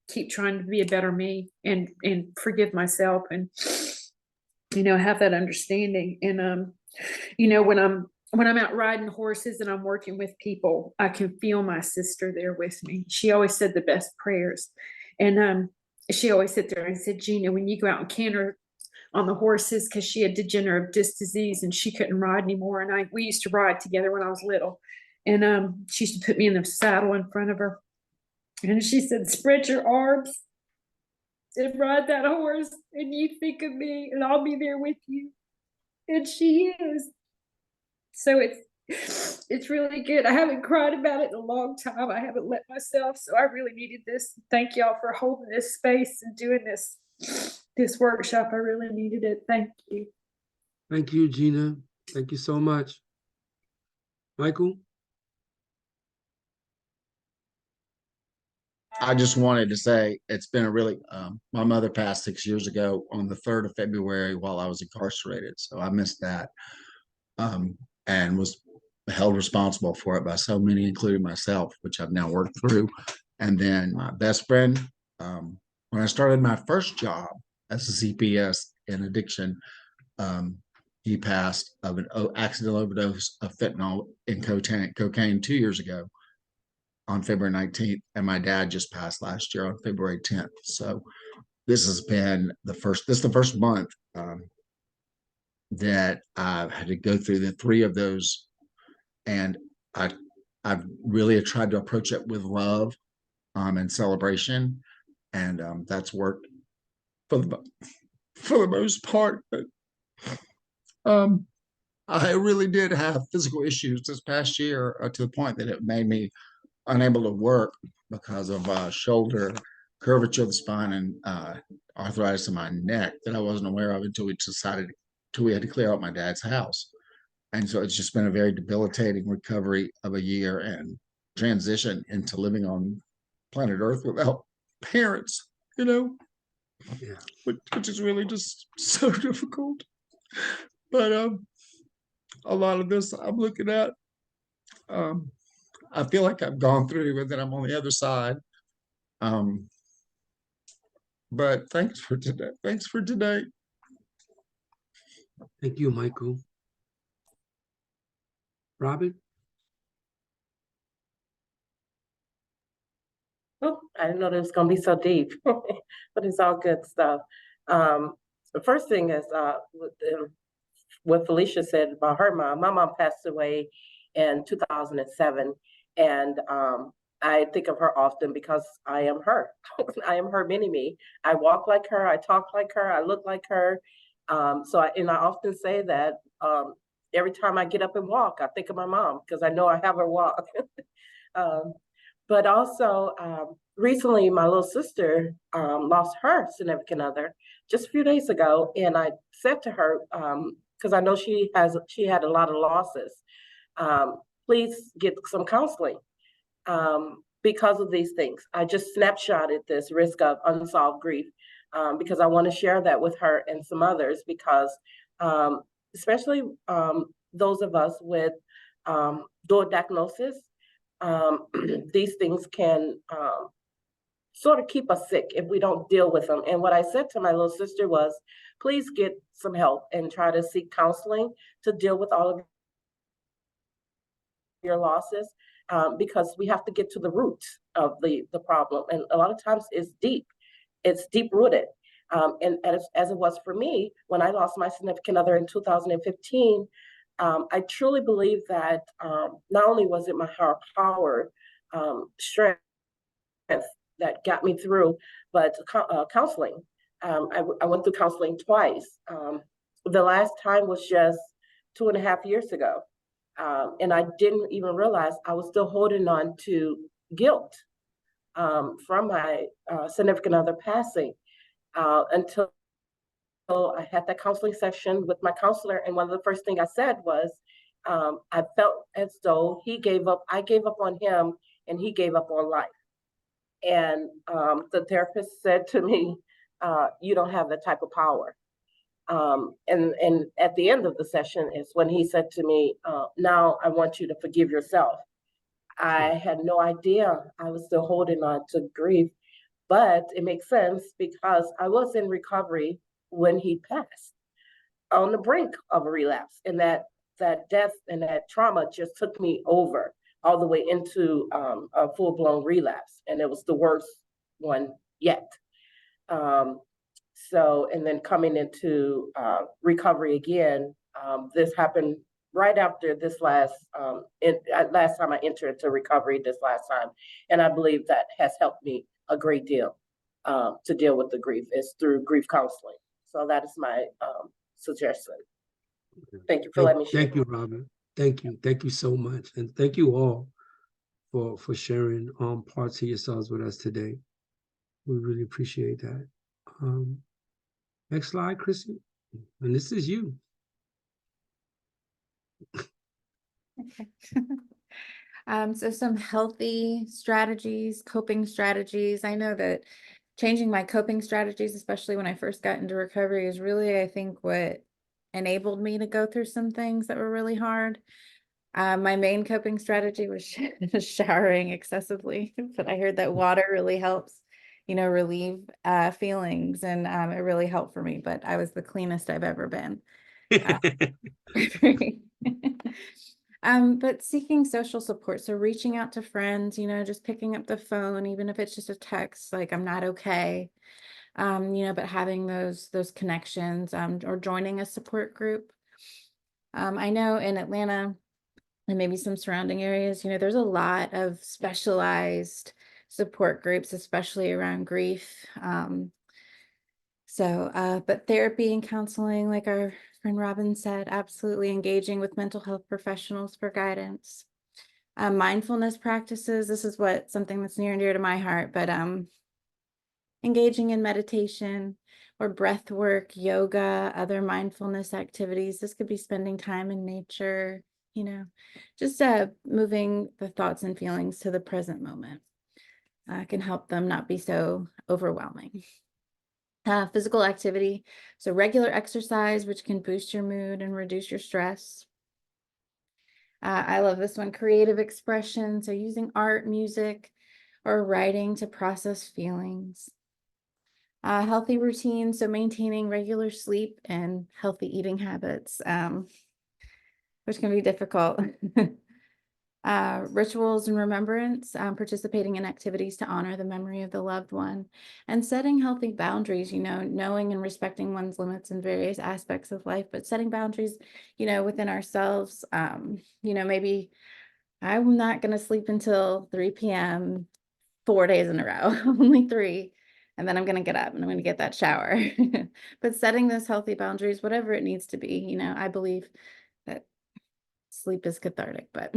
keep trying to be a better me and forgive myself and, have that understanding. And, when I'm out riding horses and I'm working with people, I can feel my sister there with me. She always said the best prayers. And, she always sat there and said, Gina, when you go out and canter on the horses, because she had degenerative disc disease and she couldn't ride anymore. And we used to ride together when I was little. And she used to put me in the saddle in front of her. And she said, spread your arms and ride that horse. And you think of me and I'll be there with you. And she is. So it's really good. I haven't cried about it in a long time. I haven't let myself. So I really needed this. Thank y'all for holding this space and doing this workshop. I really needed it. Thank you. Thank you, Gina. Thank you so much. Michael? I just wanted to say it's been a really, my mother passed 6 years ago on the 3rd of February while I was incarcerated. So I missed that, and was held responsible for it by so many, including myself, which I've now worked through. And then my best friend, when I started my first job as a CPS in addiction, he passed of an accidental overdose of fentanyl in cocaine 2 years ago on February 19th. And my dad just passed last year on February 10th. So this has been the first month that I've had to go through the 3 of those. And I've really tried to approach it with love and celebration. And that's worked for the most part. But I really did have physical issues this past year to the point that it made me unable to work because of shoulder curvature of the spine and arthritis in my neck that I wasn't aware of until we had to clear out my dad's house. And so it's just been a very debilitating recovery of a year and transition into living on planet Earth without parents, Yeah. which is really just so difficult. But a lot of this I'm looking at, I feel like I've gone through and then I'm on the other side. But thanks for today. Thanks for today. Thank you, Michael. Robin? Oh, I didn't know that it was going to be so deep, but it's all good stuff. The first thing is what Felicia said about her mom. My mom passed away in 2007, and I think of her often because I am her. I am her mini-me. I walk like her, I talk like her, I look like her. So I often say that every time I get up and walk, I think of my mom because I know I have her walk. But also, recently, my little sister lost her significant other just a few days ago, and I said to her, because I know she had a lot of losses, please get some counseling because of these things. I just snapshotted this risk of unsolved grief because I want to share that with her and some others because especially those of us with dual diagnosis, these things can sort of keep us sick if we don't deal with them. And what I said to my little sister was, please get some help and try to seek counseling to deal with all of your losses because we have to get to the root of the problem. And a lot of times it's deep rooted. And as it was for me, when I lost my significant other in 2015, I truly believe that not only was it my higher power strength that got me through, but counseling. I went through counseling twice. The last time was just 2.5 years ago. And I didn't even realize I was still holding on to guilt from my significant other passing until I had that counseling session with my counselor. And one of the first things I said was, I felt as though he gave up, I gave up on him, and he gave up on life. And the therapist said to me, you don't have that type of power. And at the end of the session is when he said to me, now I want you to forgive yourself. I had no idea I was still holding on to grief But it makes sense because I was in recovery when he passed, on the brink of a relapse, and that death and that trauma just took me over all the way into a full-blown relapse, and it was the worst one yet. So, and then coming into recovery again, this happened right after this last time I entered into recovery this last time, and I believe that has helped me a great deal to deal with the grief, is through grief counseling. So that is my suggestion. Thank you for letting me share. Thank you, Robin. Thank you so much, and thank you all for sharing parts of yourselves with us today. We really appreciate that. Next slide, Krissi, and this is you. Okay. So some healthy strategies, coping strategies. I know that changing my coping strategies, especially when I first got into recovery, is really, I think, what enabled me to go through some things that were really hard. My main coping strategy was showering excessively, but I heard that water really helps, relieve feelings, and it really helped for me. But I was the cleanest I've ever been. But seeking social support, so reaching out to friends, just picking up the phone, even if it's just a text, like I'm not okay, but having those connections, or joining a support group. I know in Atlanta and maybe some surrounding areas, there's a lot of specialized support groups, especially around grief. But therapy and counseling, like our friend Robin said, absolutely engaging with mental health professionals for guidance. Mindfulness practices, this is something that's near and dear to my heart, but engaging in meditation or breath work, yoga, other mindfulness activities. This could be spending time in nature, just moving the thoughts and feelings to the present moment. Can help them not be so overwhelming. Physical activity, so regular exercise, which can boost your mood and reduce your stress. I love this one, creative expression, so using art, music, or writing to process feelings. Healthy routines, so maintaining regular sleep and healthy eating habits, which can be difficult. Rituals and remembrance, participating in activities to honor the memory of the loved one, and setting healthy boundaries, knowing and respecting one's limits in various aspects of life, but setting boundaries, within ourselves. Maybe I'm not going to sleep until 3 p.m. 4 days in a row, only 3. And then I'm going to get up and I'm going to get that shower. But setting those healthy boundaries, whatever it needs to be, I believe that sleep is cathartic, but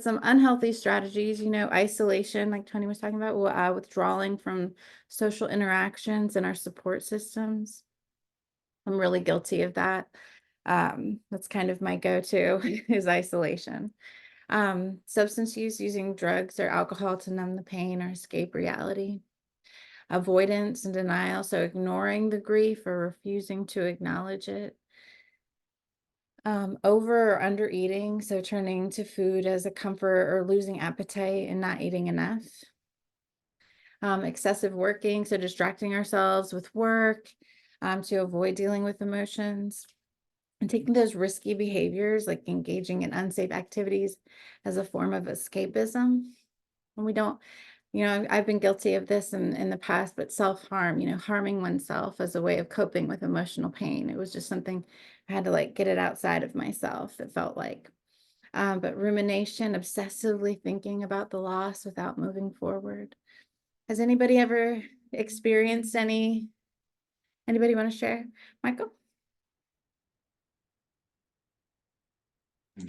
some unhealthy strategies, isolation, like Tony was talking about, withdrawing from social interactions and our support systems. I'm really guilty of that. That's kind of my go-to is isolation. Substance use, using drugs or alcohol to numb the pain or escape reality. Avoidance and denial, so ignoring the grief or refusing to acknowledge it. Over or under eating, so turning to food as a comfort or losing appetite and not eating enough. Excessive working, so distracting ourselves with work to avoid dealing with emotions. And taking those risky behaviors, like engaging in unsafe activities, as a form of escapism. And we don't, I've been guilty of this in the past, but self-harm, harming oneself as a way of coping with emotional pain. It was just something I had to get it outside of myself, it felt like. But rumination, obsessively thinking about the loss without moving forward. Has anybody ever experienced anybody want to share? Michael?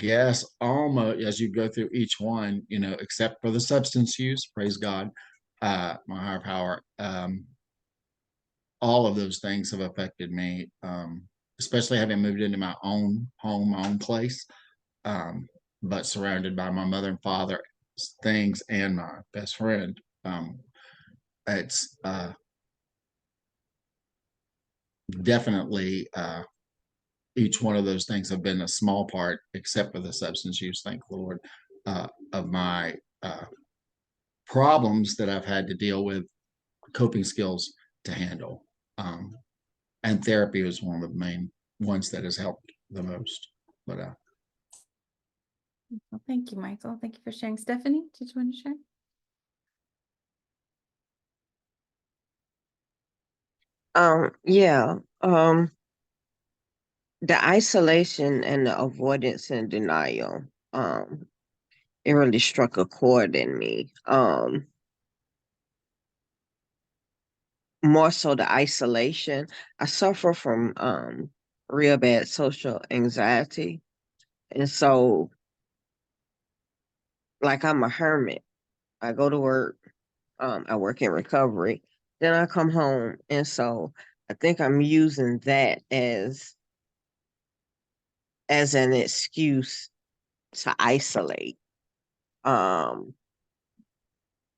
Yes, almost as you go through each one, except for the substance use, praise God, my higher power. All of those things have affected me, especially having moved into my own home, my own place, but surrounded by my mother and father things and my best friend. It's definitely each one of those things have been a small part, except for the substance use, thank the Lord, of my problems that I've had to deal with, coping skills to handle. And therapy was one of the main ones that has helped the most. But Well, thank you, Michael. Thank you for sharing. Stephanie, did you want to share? Yeah. The isolation and the avoidance and denial, it really struck a chord in me. More so the isolation. I suffer from real bad social anxiety. And so, like, I'm a hermit. I go to work, I work in recovery, then I come home. And so I think I'm using that as an excuse to isolate.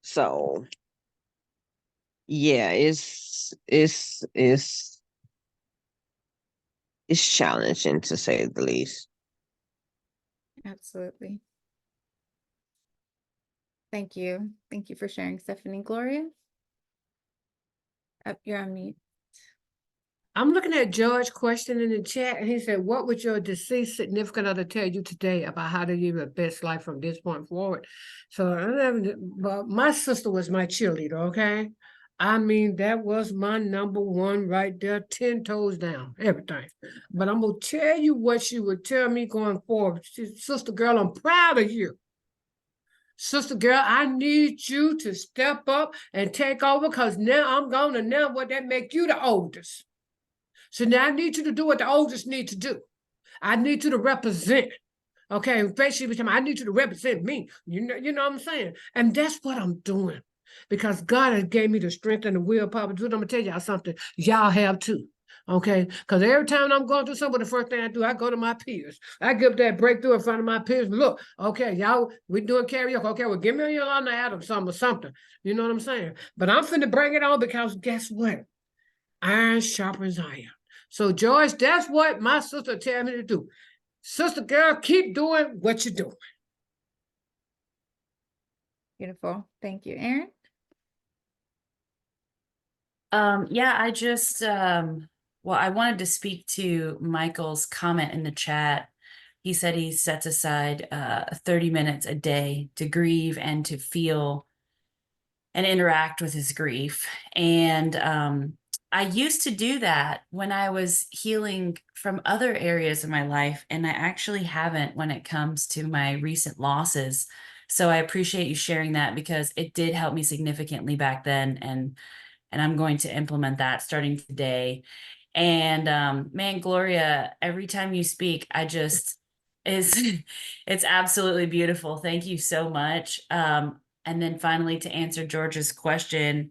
So yeah, it's challenging to say the least. Absolutely. Thank you. Thank you for sharing, Stephanie. Gloria? You're on mute. I'm looking at George's question in the chat, and he said, what would your deceased significant other tell you today about how to live your best life from this point forward? So, but my sister was my cheerleader, okay? I mean, that was my number one right there, 10 toes down, everything. But I'm going to tell you what she would tell me going forward. She said, sister girl, I'm proud of you. Sister girl, I need you to step up and take over, because now I'm going to know what that make you the oldest. So now I need you to do what the oldest need to do. I need you to represent. Okay, basically, I need you to represent me. You know what I'm saying? And that's what I'm doing. Because God has gave me the strength and the willpower to do it. I'm gonna tell y'all something. Y'all have too. Okay, because every time I'm going through something, the first thing I do, I go to my peers. I give that breakthrough in front of my peers. Look, okay, y'all, we doing karaoke. Okay, well, give me a Yolanda Adams something or something. You know what I'm saying? But I'm finna bring it on, because guess what? Iron sharpens iron. So, George, that's what my sister tell me to do. Sister girl, keep doing what you're doing. Beautiful. Thank you. Aaron? Yeah, I just well, I wanted to speak to Michael's comment in the chat. He said he sets aside 30 minutes a day to grieve and to feel and interact with his grief. And I used to do that when I was healing from other areas of my life, and I actually haven't when it comes to my recent losses. So I appreciate you sharing that, because it did help me significantly back then, and I'm going to implement that starting today. And man, Gloria, every time you speak, I just it's absolutely beautiful. Thank you so much. And then finally, to answer George's question,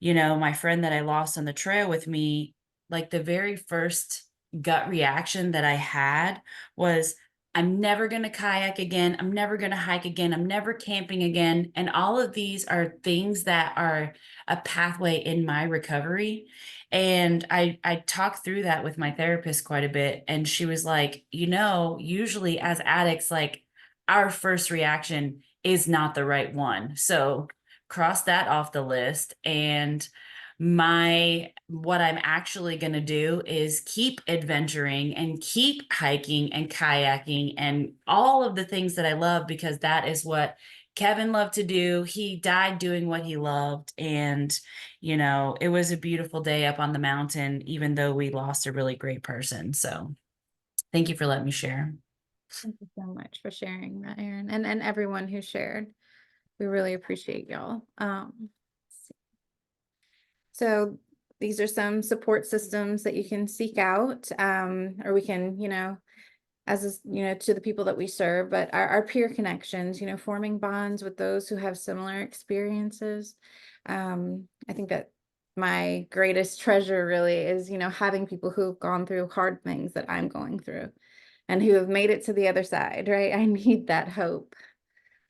you know, my friend that I lost on the trail with me, like the very first gut reaction that I had was, I'm never going to kayak again. I'm never going to hike again. I'm never camping again. And all of these are things that are a pathway in my recovery. And I talked through that with my therapist quite a bit. And she was like, you know, usually as addicts, like our first reaction is not the right one. So cross that off the list. And what I'm actually going to do is keep adventuring and keep hiking and kayaking and all of the things that I love, because that is what Kevin loved to do. He died doing what he loved. And, you know, it was a beautiful day up on the mountain, even though we lost a really great person. So thank you for letting me share. Thank you so much for sharing that, Aaron, and everyone who shared. We really appreciate y'all. Let's see. So these are some support systems that you can seek out, or we can, you know, as you know, to the people that we serve, but our peer connections, you know, forming bonds with those who have similar experiences. I think that my greatest treasure really is, you know, having people who've gone through hard things that I'm going through and who have made it to the other side, right? I need that hope.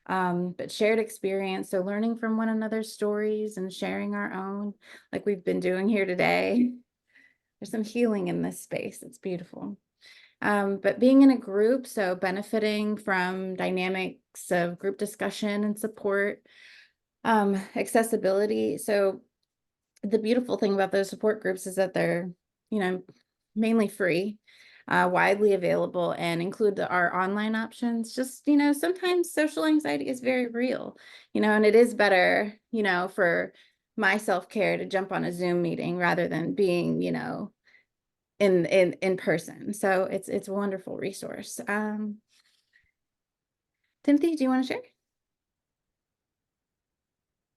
But shared experience, so learning from one another's stories and sharing our own, like we've been doing here today. There's some healing in this space. It's beautiful. But being in a group, so benefiting from dynamics of group discussion and support, Accessibility. So the beautiful thing about those support groups is that they're, mainly free, widely available, and include our online options. Just, sometimes social anxiety is very real, and it is better, for my self-care to jump on a Zoom meeting rather than being, in person. So it's a wonderful resource. Timothy, do you want to share?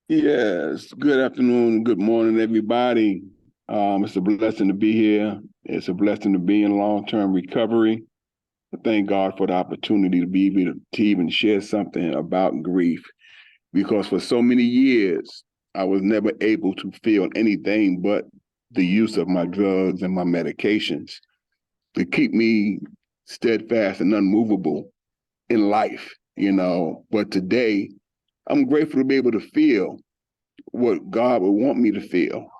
Yes, good afternoon, good morning, everybody. It's a blessing to be here. It's a blessing to be in long-term recovery. I thank God for the opportunity to be able to even share something about grief, because for so many years, I was never able to feel anything but the use of my drugs and my medications to keep me steadfast and unmovable in life, But today, I'm grateful to be able to feel what God would want me to feel,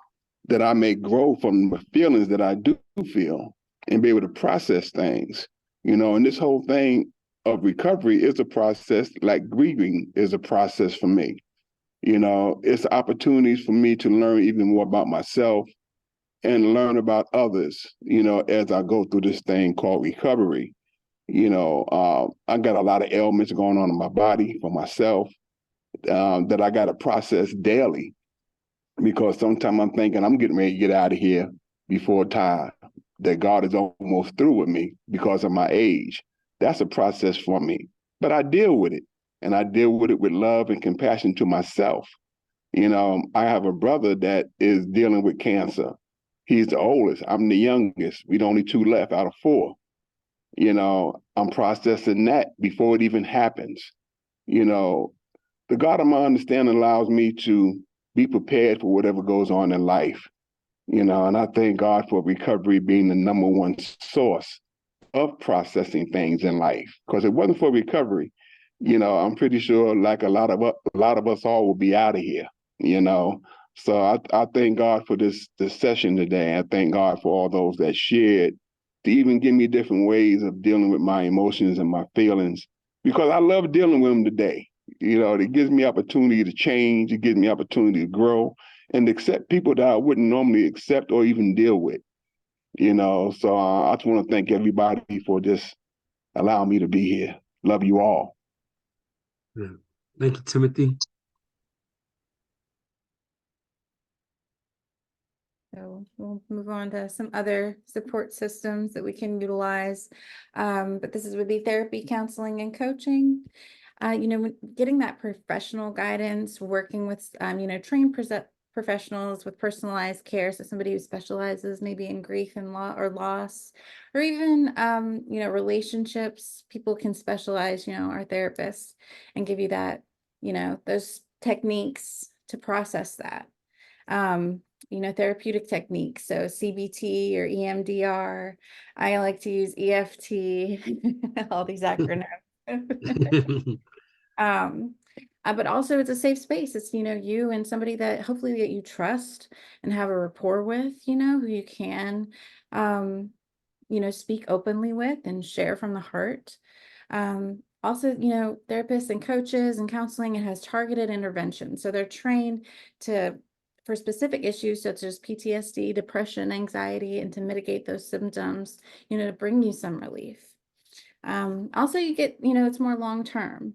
that I may grow from the feelings that I do feel and be able to process things, and this whole thing of recovery is a process, like grieving is a process for me. It's opportunities for me to learn even more about myself and learn about others, as I go through this thing called recovery. I got a lot of ailments going on in my body for myself that I got to process daily, because sometimes I'm thinking I'm getting ready to get out of here before time, that God is almost through with me because of my age. That's a process for me, but I deal with it, and I deal with it with love and compassion to myself. I have a brother that is dealing with cancer. He's the oldest. I'm the youngest. We're only 2 left out of 4. I'm processing that before it even happens. The God of my understanding allows me to be prepared for whatever goes on in life, and I thank God for recovery being the number one source of processing things in life. Because if it wasn't for recovery, I'm pretty sure like a lot of us all will be out of here, So I thank God for this session today. I thank God for all those that shared to even give me different ways of dealing with my emotions and my feelings, because I love dealing with them today. It gives me opportunity to change. It gives me opportunity to grow and accept people that I wouldn't normally accept or even deal with. So I just want to thank everybody for just allowing me to be here. Love you all. Yeah. Thank you, Timothy. So we'll move on to some other support systems that we can utilize. But this would be therapy, counseling, and coaching. Getting that professional guidance, working with, trained professionals with personalized care. So somebody who specializes maybe in grief and loss, or even, relationships. People can specialize, our therapists, and give you that, those techniques to process that. Therapeutic techniques. So CBT or EMDR. I like to use EFT, all these acronyms. But also it's a safe space. It's, you and somebody that hopefully that you trust and have a rapport with, who you can, speak openly with and share from the heart. Also, therapists and coaches and counseling, it has targeted intervention. So they're trained for specific issues such as PTSD, depression, anxiety, and to mitigate those symptoms, to bring you some relief. Also, you get, it's more long-term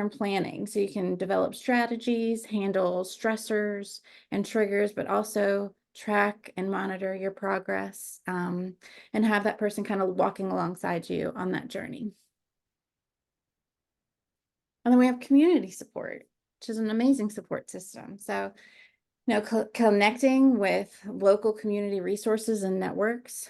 planning. So you can develop strategies, handle stressors and triggers, but also track and monitor your progress, and have that person kind of walking alongside you on that journey. And then we have community support, which is an amazing support system. So, connecting with local community resources and networks.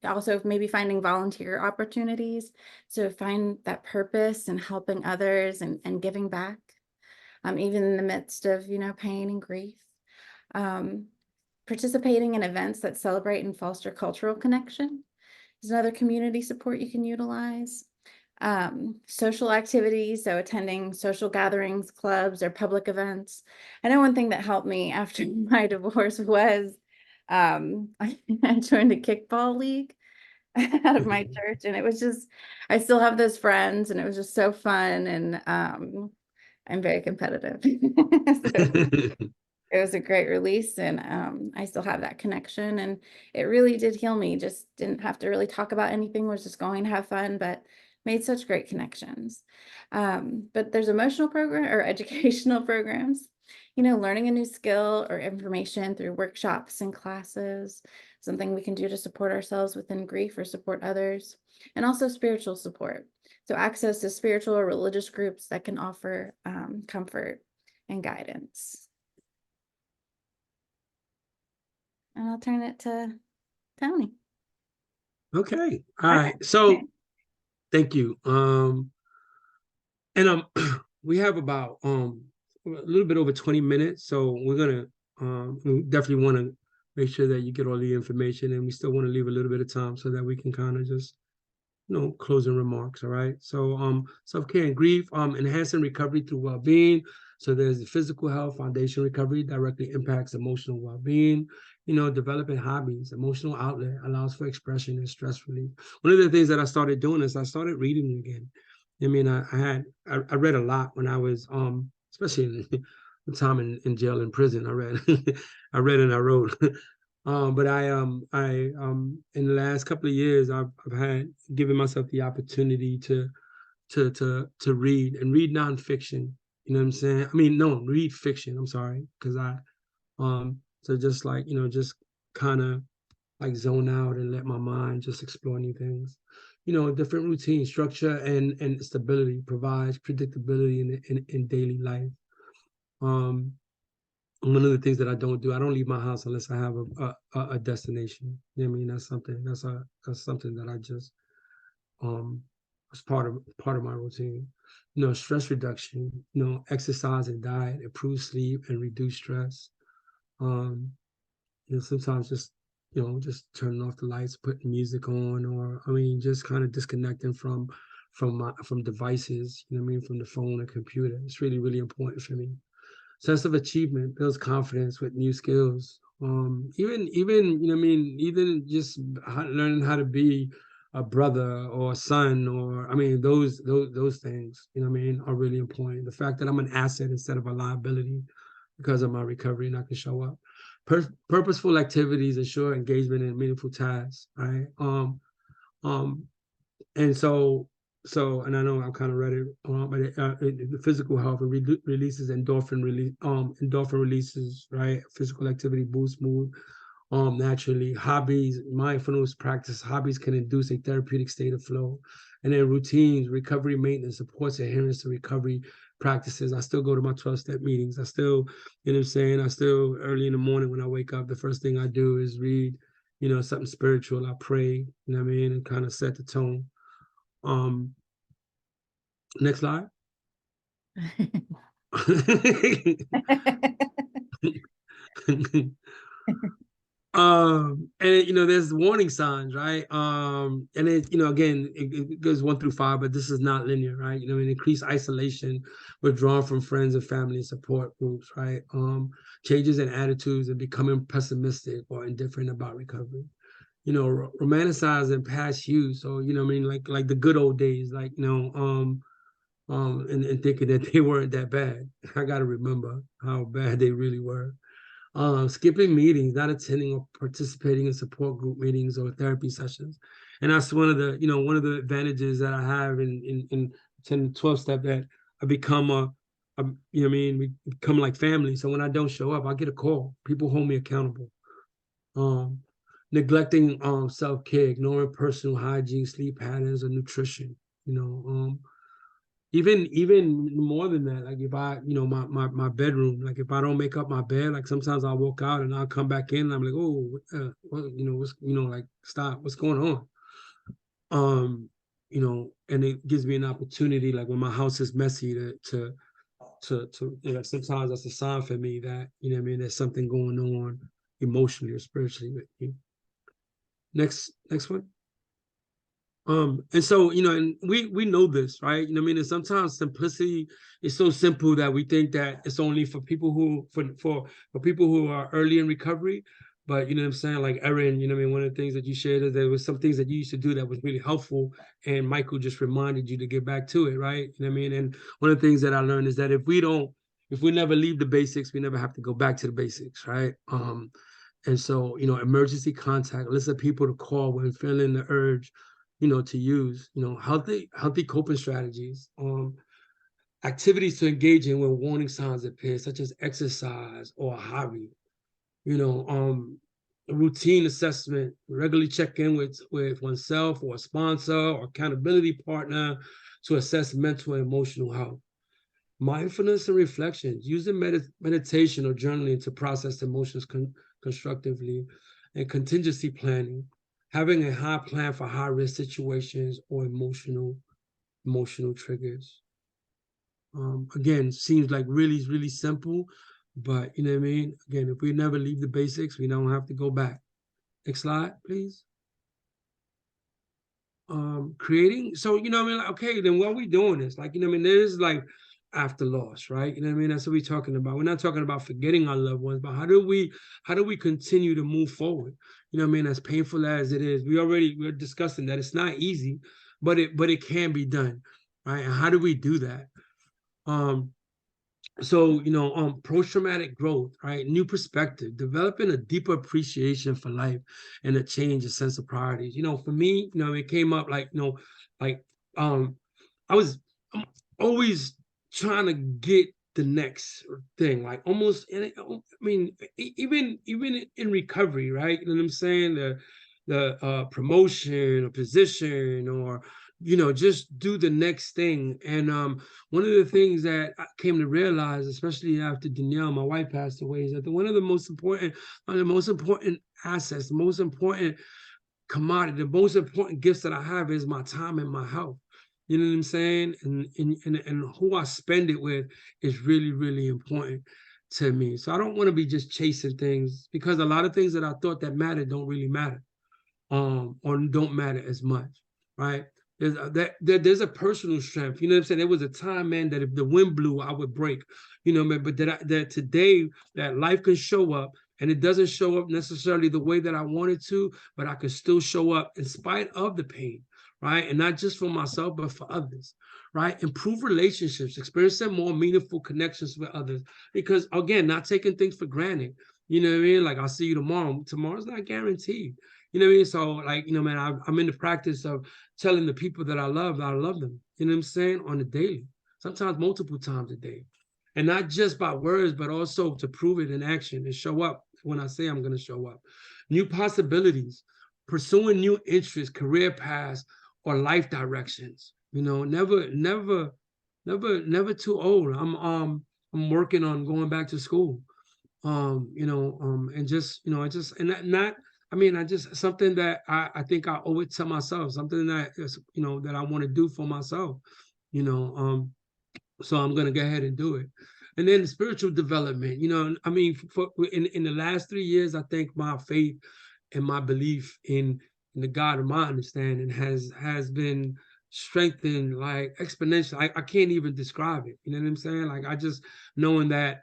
Also maybe finding volunteer opportunities. So find that purpose and helping others and giving back, even in the midst of, pain and grief. Participating in events that celebrate and foster cultural connection is another community support you can utilize. Social activities, so attending social gatherings, clubs, or public events. I know one thing that helped me after my divorce was I joined a kickball league out of my church, and it was just, I still have those friends, and it was just so fun. And I'm very competitive. So it was a great release, and I still have that connection, and it really did heal me. Just didn't have to really talk about anything, was just going to have fun, but made such great connections. But there's emotional program or educational programs, you know, learning a new skill or information through workshops and classes, something we can do to support ourselves within grief or support others, and also spiritual support. So access to spiritual or religious groups that can offer comfort and guidance. And I'll turn it to Tony. Okay. All right. So thank you. And we have about a little bit over 20 minutes. So we're gonna we definitely want to make sure that you get all the information, and we still want to leave a little bit of time so that we can kind of just, you know, closing remarks. All right. So self-care and grief, enhancing recovery through well-being. So there's the physical health, foundation recovery directly impacts emotional well-being. You know, developing hobbies, emotional outlet allows for expression and stress relief. One of the things that I started doing is I started reading again. I mean, I read a lot when I was especially the time in jail and prison. I read and I wrote. But I in the last couple of years I've had given myself the opportunity to read and read nonfiction. You know what I'm saying? I mean, no, read fiction. I'm sorry, because so just like, you know, just kind of like zone out and let my mind just explore new things. You know, different routine structure and stability provides predictability in daily life. One of the things that I don't do, I don't leave my house unless I have a destination. You know what I mean? That's something that I just as part of my routine. You know, stress reduction, you know, exercise and diet, improve sleep and reduce stress. You know, sometimes just, you know, just turning off the lights, putting music on, or I mean, just kind of disconnecting from devices, you know what I mean, from the phone and computer. It's really, really important for me. Sense of achievement builds confidence with new skills. Even you know what I mean, even just learning how to be a brother or a son, or I mean, those things, you know what I mean, are really important. The fact that I'm an asset instead of a liability because of my recovery, and I can show up. Purposeful activities ensure engagement in meaningful tasks, right? And so, and I know I'm kind of ready, but the physical health releases endorphin releases, right? Physical activity boosts mood, naturally. Hobbies, mindfulness practice, hobbies can induce a therapeutic state of flow. And then routines, recovery maintenance supports adherence to recovery practices. I still go to my 12-step meetings. I still, you know what I'm saying? I still, early in the morning when I wake up, the first thing I do is read, you know, something spiritual. I pray, you know what I mean? And kind of set the tone. Next slide. And you know, there's warning signs, right? And it, you know, again, it goes 1 through 5, but this is not linear, right? You know, increased isolation, withdrawn from friends and family and support groups, right? Changes in attitudes and becoming pessimistic or indifferent about recovery. You know, romanticizing past use, or you know, I mean, like the good old days, like, you know, and thinking that they weren't that bad. I got to remember how bad they really were. Skipping meetings, not attending or participating in support group meetings or therapy sessions. And that's one of the, you know, one of the advantages that I have in 10 to 12-step, that I become you know what I mean, we become like family. So when I don't show up, I get a call. People hold me accountable. Neglecting self-care, ignoring personal hygiene, sleep patterns, or nutrition, you know, even more than that, like if I, you know, my bedroom, like if I don't make up my bed, like sometimes I'll walk out and I'll come back in and I'm like, oh, well, you know, what's, you know, like, stop, what's going on? You know, and it gives me an opportunity, like when my house is messy, to you know, sometimes that's a sign for me that, you know what I mean, there's something going on emotionally or spiritually with you. Next one. And so, you know, and we know this, right? You know what I mean? And sometimes simplicity is so simple that we think that it's only for people who, for people who are early in recovery. But you know what I'm saying? Like Erin, you know what I mean? One of the things that you shared is there was some things that you used to do that was really helpful. And Michael just reminded you to get back to it, right? You know what I mean? And one of the things that I learned is that if we never leave the basics, we never have to go back to the basics, right? And so, you know, emergency contact, list of people to call when feeling the urge, you know, to use, you know, healthy coping strategies, activities to engage in when warning signs appear, such as exercise or a hobby, you know, a routine assessment, regularly check in with oneself or a sponsor or accountability partner to assess mental and emotional health. Mindfulness and reflections, using meditation or journaling to process emotions constructively, and contingency planning, having a high plan for high-risk situations or emotional triggers. Again, seems like really simple, but you know what I mean? Again, if we never leave the basics, we don't have to go back. Next slide, please. Creating, so you know what I mean, like, okay, then what are we doing this? Like, you know what I mean, there's like after loss, right? You know what I mean? That's what we're talking about. We're not talking about forgetting our loved ones, but how do we continue to move forward? You know what I mean? As painful as it is, we're discussing that it's not easy, but it can be done, right? And how do we do that? So, you know, post-traumatic growth, right? New perspective, developing a deeper appreciation for life and a change of sense of priorities. You know, for me, you know, it came up like, you know, like I'm always trying to get the next thing, like almost, I mean, even in recovery, right? You know what I'm saying? The promotion or position, or you know, just do the next thing. And one of the things that I came to realize, especially after Danielle, my wife, passed away, is that one of the most important assets, the most important commodity, the most important gifts that I have is my time and my health. You know what I'm saying? And who I spend it with is really important to me. So I don't want to be just chasing things, because a lot of things that I thought that mattered don't really matter, or don't matter as much, right? There's a personal strength. You know what I'm saying? There was a time, man, that if the wind blew, I would break. You know, but that today that life can show up, and it doesn't show up necessarily the way that I wanted to, but I can still show up in spite of the pain, right? And not just for myself, but for others, right? Improve relationships, experiencing more meaningful connections with others. Because again, not taking things for granted. You know what I mean? Like, I'll see you tomorrow. Tomorrow's not guaranteed. You know what I mean? So, like, you know, man, I'm in the practice of telling the people that I love them. You know what I'm saying? On a daily, sometimes multiple times a day. And not just by words, but also to prove it in action and show up when I say I'm going to show up. New possibilities, pursuing new interests, career paths, or life directions. You know, never too old. I'm working on going back to school. You know, and just, you know, I just something that I think I owe it to myself, something that is, you know, that I want to do for myself, you know, so I'm going to go ahead and do it. And then spiritual development, you know, I mean, in the last 3 years, I think my faith and my belief in the God of my understanding has been strengthened like exponentially. I can't even describe it. You know what I'm saying? Like, I just knowing that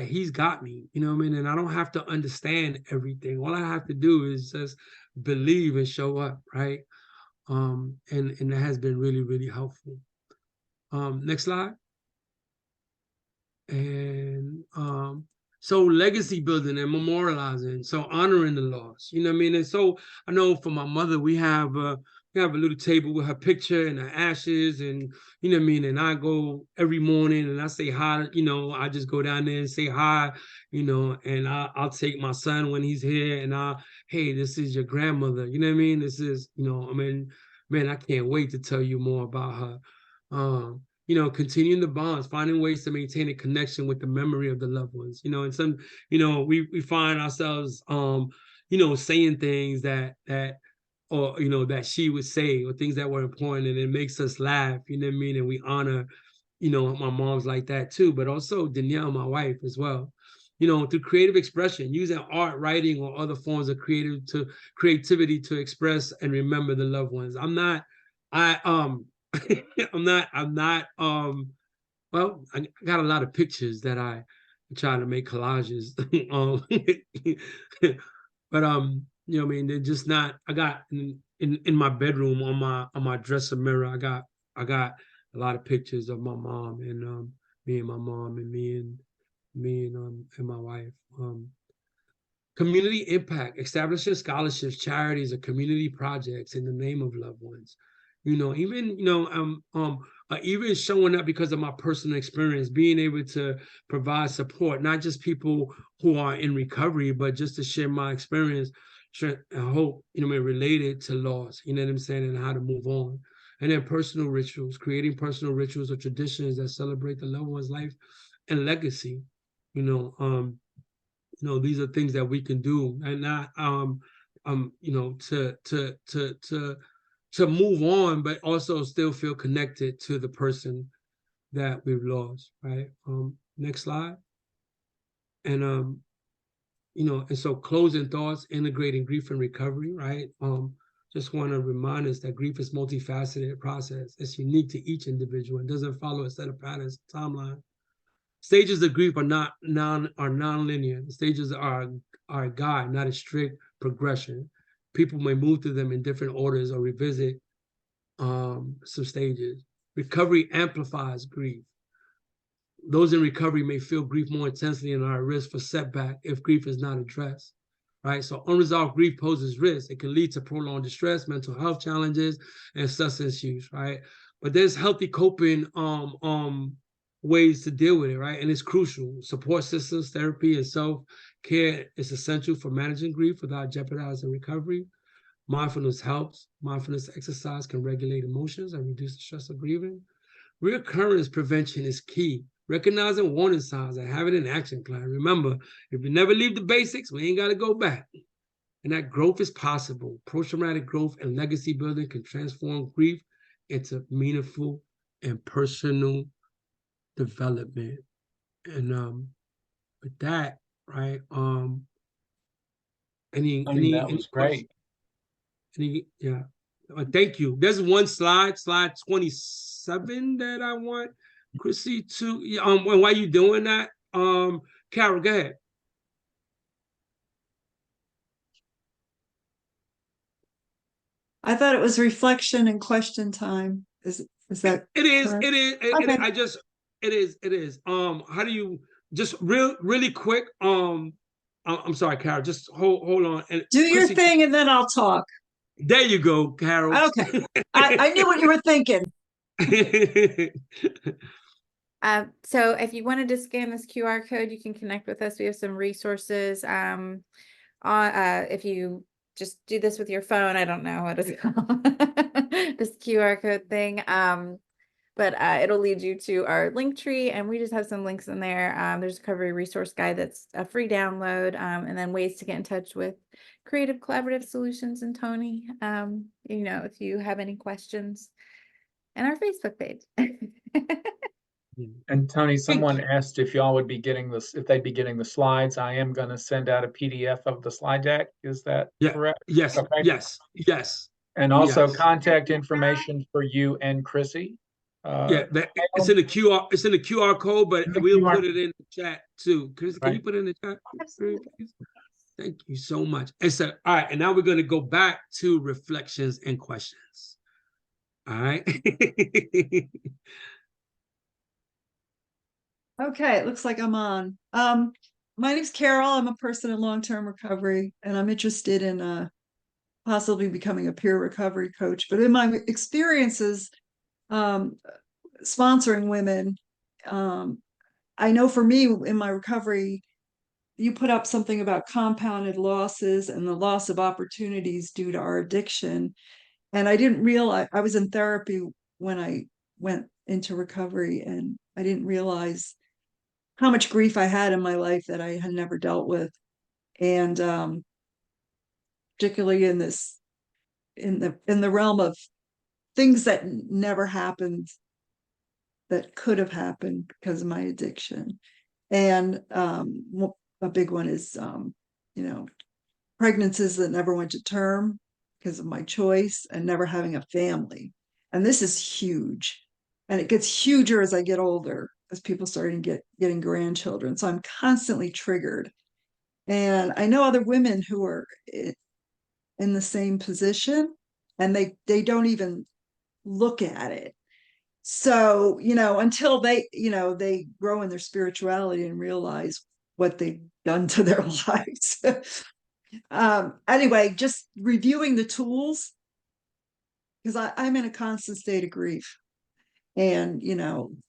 he's got me, you know what I mean? And I don't have to understand everything. All I have to do is just believe and show up, right? And that has been really helpful. Next slide. And so legacy building and memorializing, so honoring the loss, you know what I mean? And so I know for my mother, we have a little table with her picture and her ashes, and you know what I mean? And I go every morning and I say hi, you know, I just go down there and say hi, you know, and I'll take my son when he's here, and hey, this is your grandmother, you know what I mean? This is, you know, I mean, man, I can't wait to tell you more about her. You know, continuing the bonds, finding ways to maintain a connection with the memory of the loved ones, you know, and some, you know, we find ourselves, you know, saying things that, or, you know, that she would say, or things that were important, and it makes us laugh, you know what I mean? And we honor, you know, my mom's like that too, but also Danielle, my wife, as well. You know, through creative expression, using art, writing, or other forms of creativity to express and remember the loved ones. I'm not, well, I got a lot of pictures that I trying to make collages. But you know what I mean, they're just not. I got in my bedroom on my dresser mirror, I got a lot of pictures of my mom and me and my mom and me and my wife. Community impact, establishing scholarships, charities, or community projects in the name of loved ones. You know, even even showing up because of my personal experience, being able to provide support, not just people who are in recovery, but just to share my experience, I hope, you know, related to loss, you know what I'm saying, and how to move on. And then personal rituals, creating personal rituals or traditions that celebrate the loved one's life and legacy. You know, these are things that we can do, and not you know, to move on, but also still feel connected to the person that we've lost, right? Next slide. And you know, and so closing thoughts, integrating grief and recovery, right? Just want to remind us that grief is multifaceted process. It's unique to each individual and doesn't follow a set of patterns, timeline. Stages of grief are non-linear. Stages are a guide, not a strict progression. People may move through them in different orders or revisit some stages. Recovery amplifies grief. Those in recovery may feel grief more intensely and are at risk for setback if grief is not addressed, right? So unresolved grief poses risk. It can lead to prolonged distress, mental health challenges, and substance use, right? But there's healthy coping ways to deal with it, right? And it's crucial. Support systems, therapy, and self-care is essential for managing grief without jeopardizing recovery. Mindfulness helps. Mindfulness exercise can regulate emotions and reduce the stress of grieving. Reoccurrence prevention is key. Recognizing warning signs and having an action plan. Remember, if you never leave the basics, we ain't got to go back. And that growth is possible. Post-traumatic growth and legacy building can transform grief into meaningful and personal development. And with that, right? That was great. Yeah. Thank you. There's one slide 27 that I want Krissi to while you doing that, Carol, go ahead. I thought it was reflection and question time. Is that it is correct? it is it is how do you just really quick, I'm sorry, Carol, just hold on and do your Krissi, thing and then I'll talk. There you go, Carol. Okay. I knew what you were thinking. So if you wanted to scan this QR code, you can connect with us. We have some resources. If you just do this with your phone, I don't know what it's called, this QR code thing. But it'll lead you to our link tree, and we just have some links in there. There's a recovery resource guide that's a free download, and then ways to get in touch with Creative Collaborative Solutions and Tony, you know, if you have any questions, and our Facebook page. And Tony, someone asked if y'all would be getting this, if they'd be getting the slides. I am going to send out a PDF of the slide deck. Is that correct? Yes. Okay. Yes. And also contact information for you and Krissi. It's in the QR. It's in the QR code, but we'll put it in the chat too. Krissi, can you put it in the chat? Absolutely. Thank you so much. And so, all right, and now we're going to go back to reflections and questions. All right. Okay, it looks like I'm on. My name's Carol. I'm a person in long-term recovery, and I'm interested in possibly becoming a peer recovery coach. But in my experiences sponsoring women, I know for me in my recovery, you put up something about compounded losses and the loss of opportunities due to our addiction. And I didn't realize, I was in therapy when I went into recovery, and I didn't realize how much grief I had in my life that I had never dealt with. And particularly in the realm of things that never happened that could have happened because of my addiction. And a big one is you know, pregnancies that never went to term because of my choice, and never having a family. And this is huge, and it gets huger as I get older. as people starting getting grandchildren. So I'm constantly triggered. And I know other women who are in the same position, and they don't even look at it. So, until they grow in their spirituality and realize what they've done to their lives. Anyway, just reviewing the tools, because I'm in a constant state of grief. And,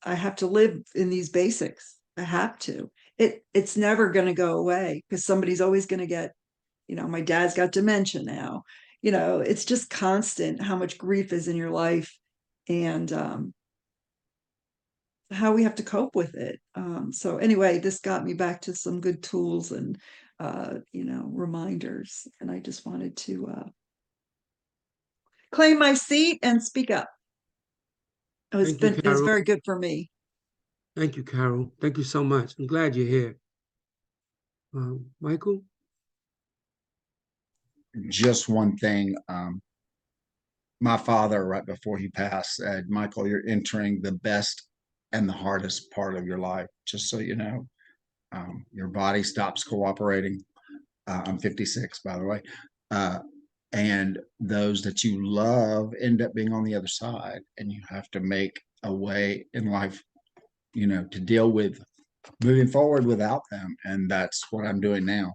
I have to live in these basics. I have to. It's never going to go away, because somebody's always going to get, my dad's got dementia now. It's just constant how much grief is in your life, and how we have to cope with it. So anyway, this got me back to some good tools and reminders. And I just wanted to claim my seat and speak up. It's very good for me. Thank you, Carol. Thank you so much. I'm glad you're here. Michael? Just one thing. My father, right before he passed, said, Michael, you're entering the best and the hardest part of your life, just so you know. Your body stops cooperating. I'm 56, by the way. And those that you love end up being on the other side, and you have to make a way in life, to deal with moving forward without them. And that's what I'm doing now.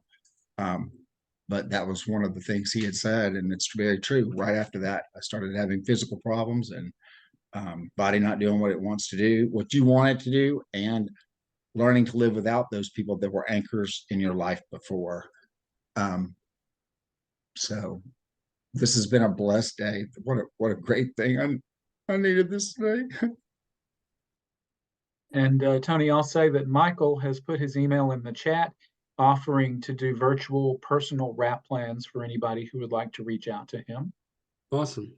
But that was one of the things he had said, and it's very true. Right after that, I started having physical problems and body not doing what it wants to do, what you want it to do, and learning to live without those people that were anchors in your life before. So this has been a blessed day. What a great thing. I needed this today. And Tony, I'll say that Michael has put his email in the chat, offering to do virtual personal wrap plans for anybody who would like to reach out to him. Awesome.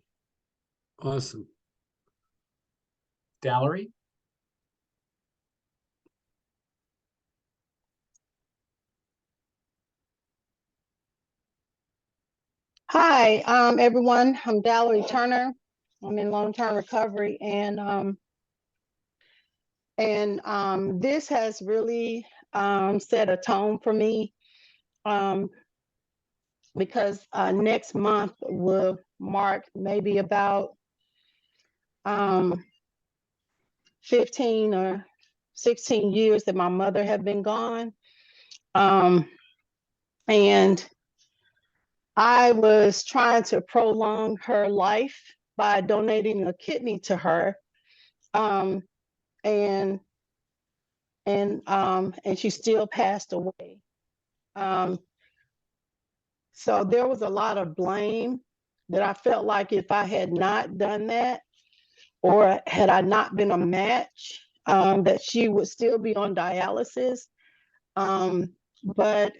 Awesome. Valerie? Hi, everyone. I'm Valerie Turner. I'm in long-term recovery, and this has really set a tone for me, because next month will mark maybe about 15 or 16 years that my mother had been gone. And I was trying to prolong her life by donating a kidney to her. And she still passed away. So there was a lot of blame that I felt like if I had not done that, or had I not been a match, that she would still be on dialysis. But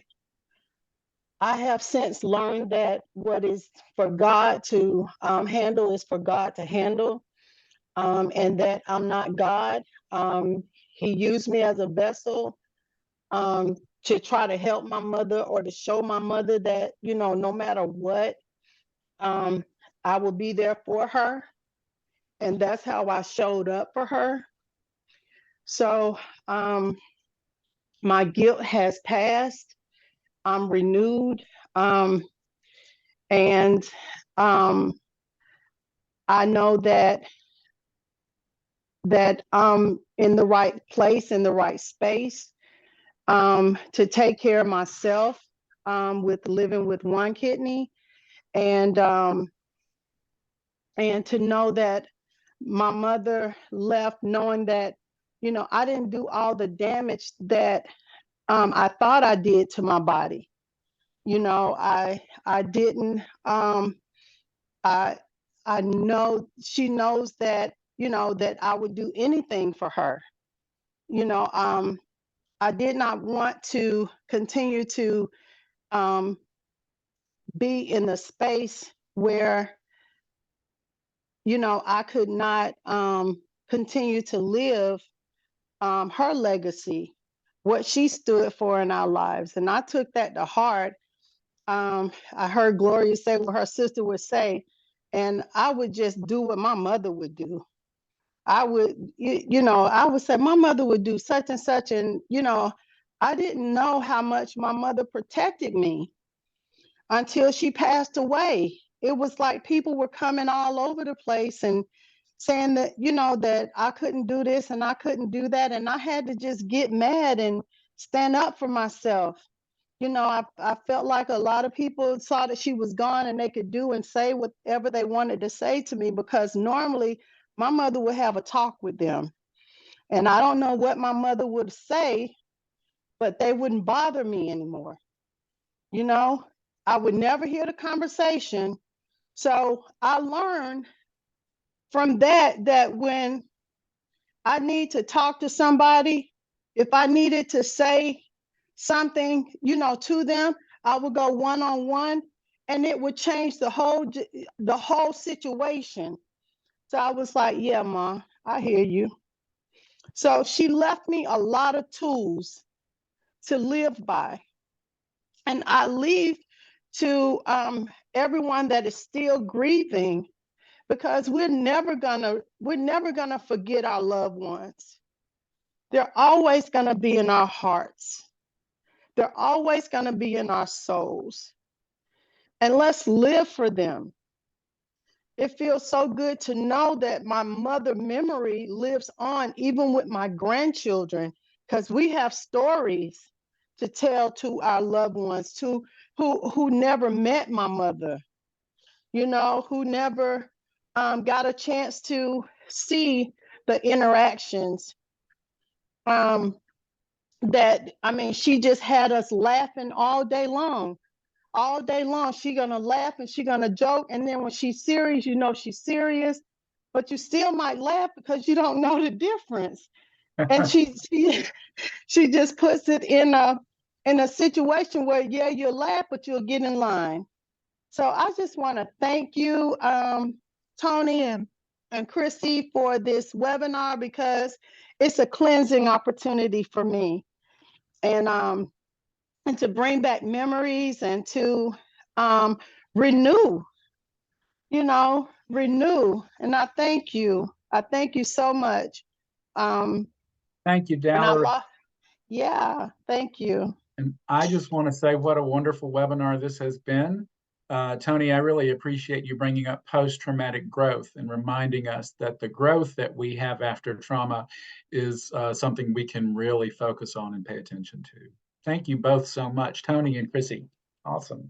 I have since learned that what is for God to handle is for God to handle, and that I'm not God. He used me as a vessel to try to help my mother, or to show my mother that, no matter what, I will be there for her. And that's how I showed up for her. So my guilt has passed. I'm renewed. And I know that I'm in the right place, in the right space, to take care of myself, with living with one kidney, and to know that my mother left knowing that, I didn't do all the damage that I thought I did to my body. I didn't. I know she knows that, that I would do anything for her. I did not want to continue to be in the space where, I could not continue to live her legacy, what she stood for in our lives. And I took that to heart. I heard Gloria say what her sister would say, and I would just do what my mother would do. I would, I would say my mother would do such and such. And, I didn't know how much my mother protected me until she passed away. It was like people were coming all over the place and saying that, that I couldn't do this and I couldn't do that. And I had to just get mad and stand up for myself. I felt like a lot of people saw that she was gone and they could do and say whatever they wanted to say to me, because normally my mother would have a talk with them. And I don't know what my mother would say, but they wouldn't bother me anymore. I would never hear the conversation. So I learned from that when I need to talk to somebody, if I needed to say something, to them, I would go one-on-one and it would change the whole situation. So I was like, yeah, Ma, I hear you. So she left me a lot of tools to live by. And I leave to everyone that is still grieving, because we're never gonna forget our loved ones. They're always gonna be in our hearts. They're always gonna be in our souls. And let's live for them. It feels so good to know that my mother memory lives on, even with my grandchildren, because we have stories to tell to our loved ones who never met my mother, who never got a chance to see the interactions. She just had us laughing all day long. All day long, she's gonna laugh and she's gonna joke. And then when she's serious, she's serious, but you still might laugh because you don't know the difference. And she just puts it in a situation where, yeah, you'll laugh, but you'll get in line. So I just want to thank you, Tony and Krissi, for this webinar, because it's a cleansing opportunity for me. And to bring back memories and to renew. And I thank you. I thank you so much. Thank you, Dalla. Yeah, thank you. And I just want to say what a wonderful webinar this has been. Tony, I really appreciate you bringing up post-traumatic growth and reminding us that the growth that we have after trauma is something we can really focus on and pay attention to. Thank you both so much, Tony and Krissi. Awesome.